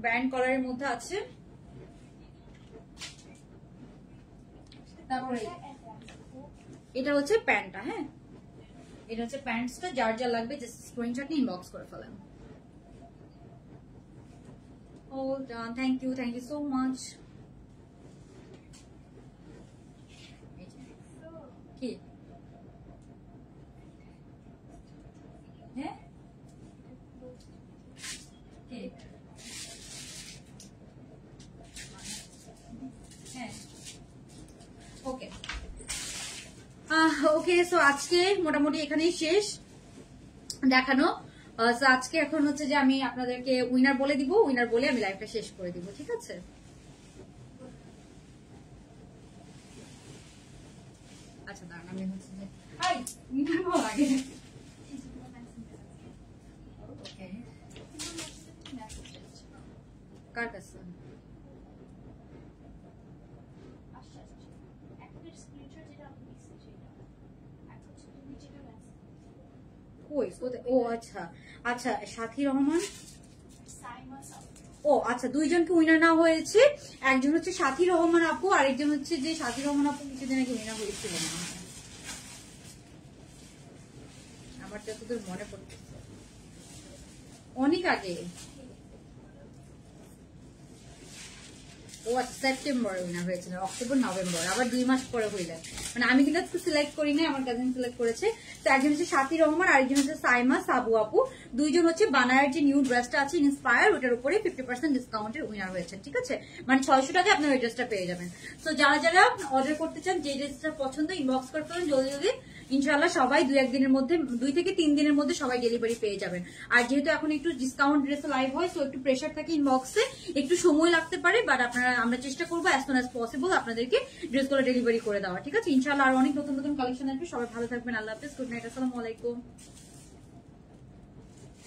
ব্যান্ড কলারের মধ্যে আছে। তারপরে এটা হচ্ছে প্যান্টটা, হ্যাঁ এটা হচ্ছে প্যান্টসটা। যার যা লাগবে জাস্ট স্ক্রিনশট নিয়ে ইনবক্স করে ফেলেন। ও থ্যাংক ইউ সো মাচ। কি হ্যাঁ হ্যাঁ ওকে ওকে সো আজকে মোটামুটি এখানেই শেষ দেখানো। আজকে এখন হচ্ছে যে আমি আপনাদেরকে উইনার বলে দিব, উইনার বলে আমি লাইভটা শেষ করে দিব, ঠিক আছে? আচ্ছা দাঁড়ান আমি হচ্ছে যে উইনার বল আগে কার কাছে? ও আচ্ছা আচ্ছা, সাথী রহমান। ও আচ্ছা, দুইজনকে উইনার না হয়েছে, একজন হচ্ছে সাথী রহমান আপু, আরেকজন হচ্ছে যে সাথী রহমান আপু কিছুদিন আগে উইনার হয়েছিল না, আমার যতদূর মনে পড়ছে অনেক আগে। ও আচ্ছা, সেপ্টেম্বরে উইনার হয়েছিল, অক্টোবর নভেম্বর, আবার 2 মাস পরে হইলেন। মানে আমি কিন্তু আজকে সিলেক্ট করি নাই, আমার কাজিন সিলেক্ট করেছে। তো একজন হচ্ছে সাথী রহমান, আরেকজন হচ্ছে সাইমা সাবু আপু, দুইজন হচ্ছে বানায়ের যে নিউ ড্রেসটা আছে ইন্সপায়ার, ওটার উপরে 50% ডিসকাউন্টের উইনার হয়েছে। ঠিক আছে, মানে 600 টাকায় আপনার ওই ড্রেসটা পেয়ে যাবেন। তো যারা যারা অর্ডার করতে চান, যে ড্রেসটা পছন্দ ইনবক্স করে ফেলুন জলদি জলদি, ইনশাআল্লাহ সবাই 2-1 দিনের মধ্যে, 2 থেকে 3 দিনের মধ্যে সবাই ডেলিভারি পেয়ে যাবেন। আর যেহেতু এখন একটু ডিসকাউন্ট ড্রেস লাইভ হয়, তো একটু প্রেশার থাকে ইনবক্সে, একটু সময় লাগতে পারে, বাট আপনারা, আমরা চেষ্টা করবো অ্যাজ সুন অ্যাজ পসিবল আপনাদেরকে ড্রেসগুলো ডেলিভারি করে দেওয়া। ঠিক আছে, ইনশাআল্লাহ আর অনেক নতুন নতুন কালেকশন আসবে। সবাই ভালো থাকবেন, আল্লাহ হাফেজ, গুড নাইট, আসসালামু আলাইকুম।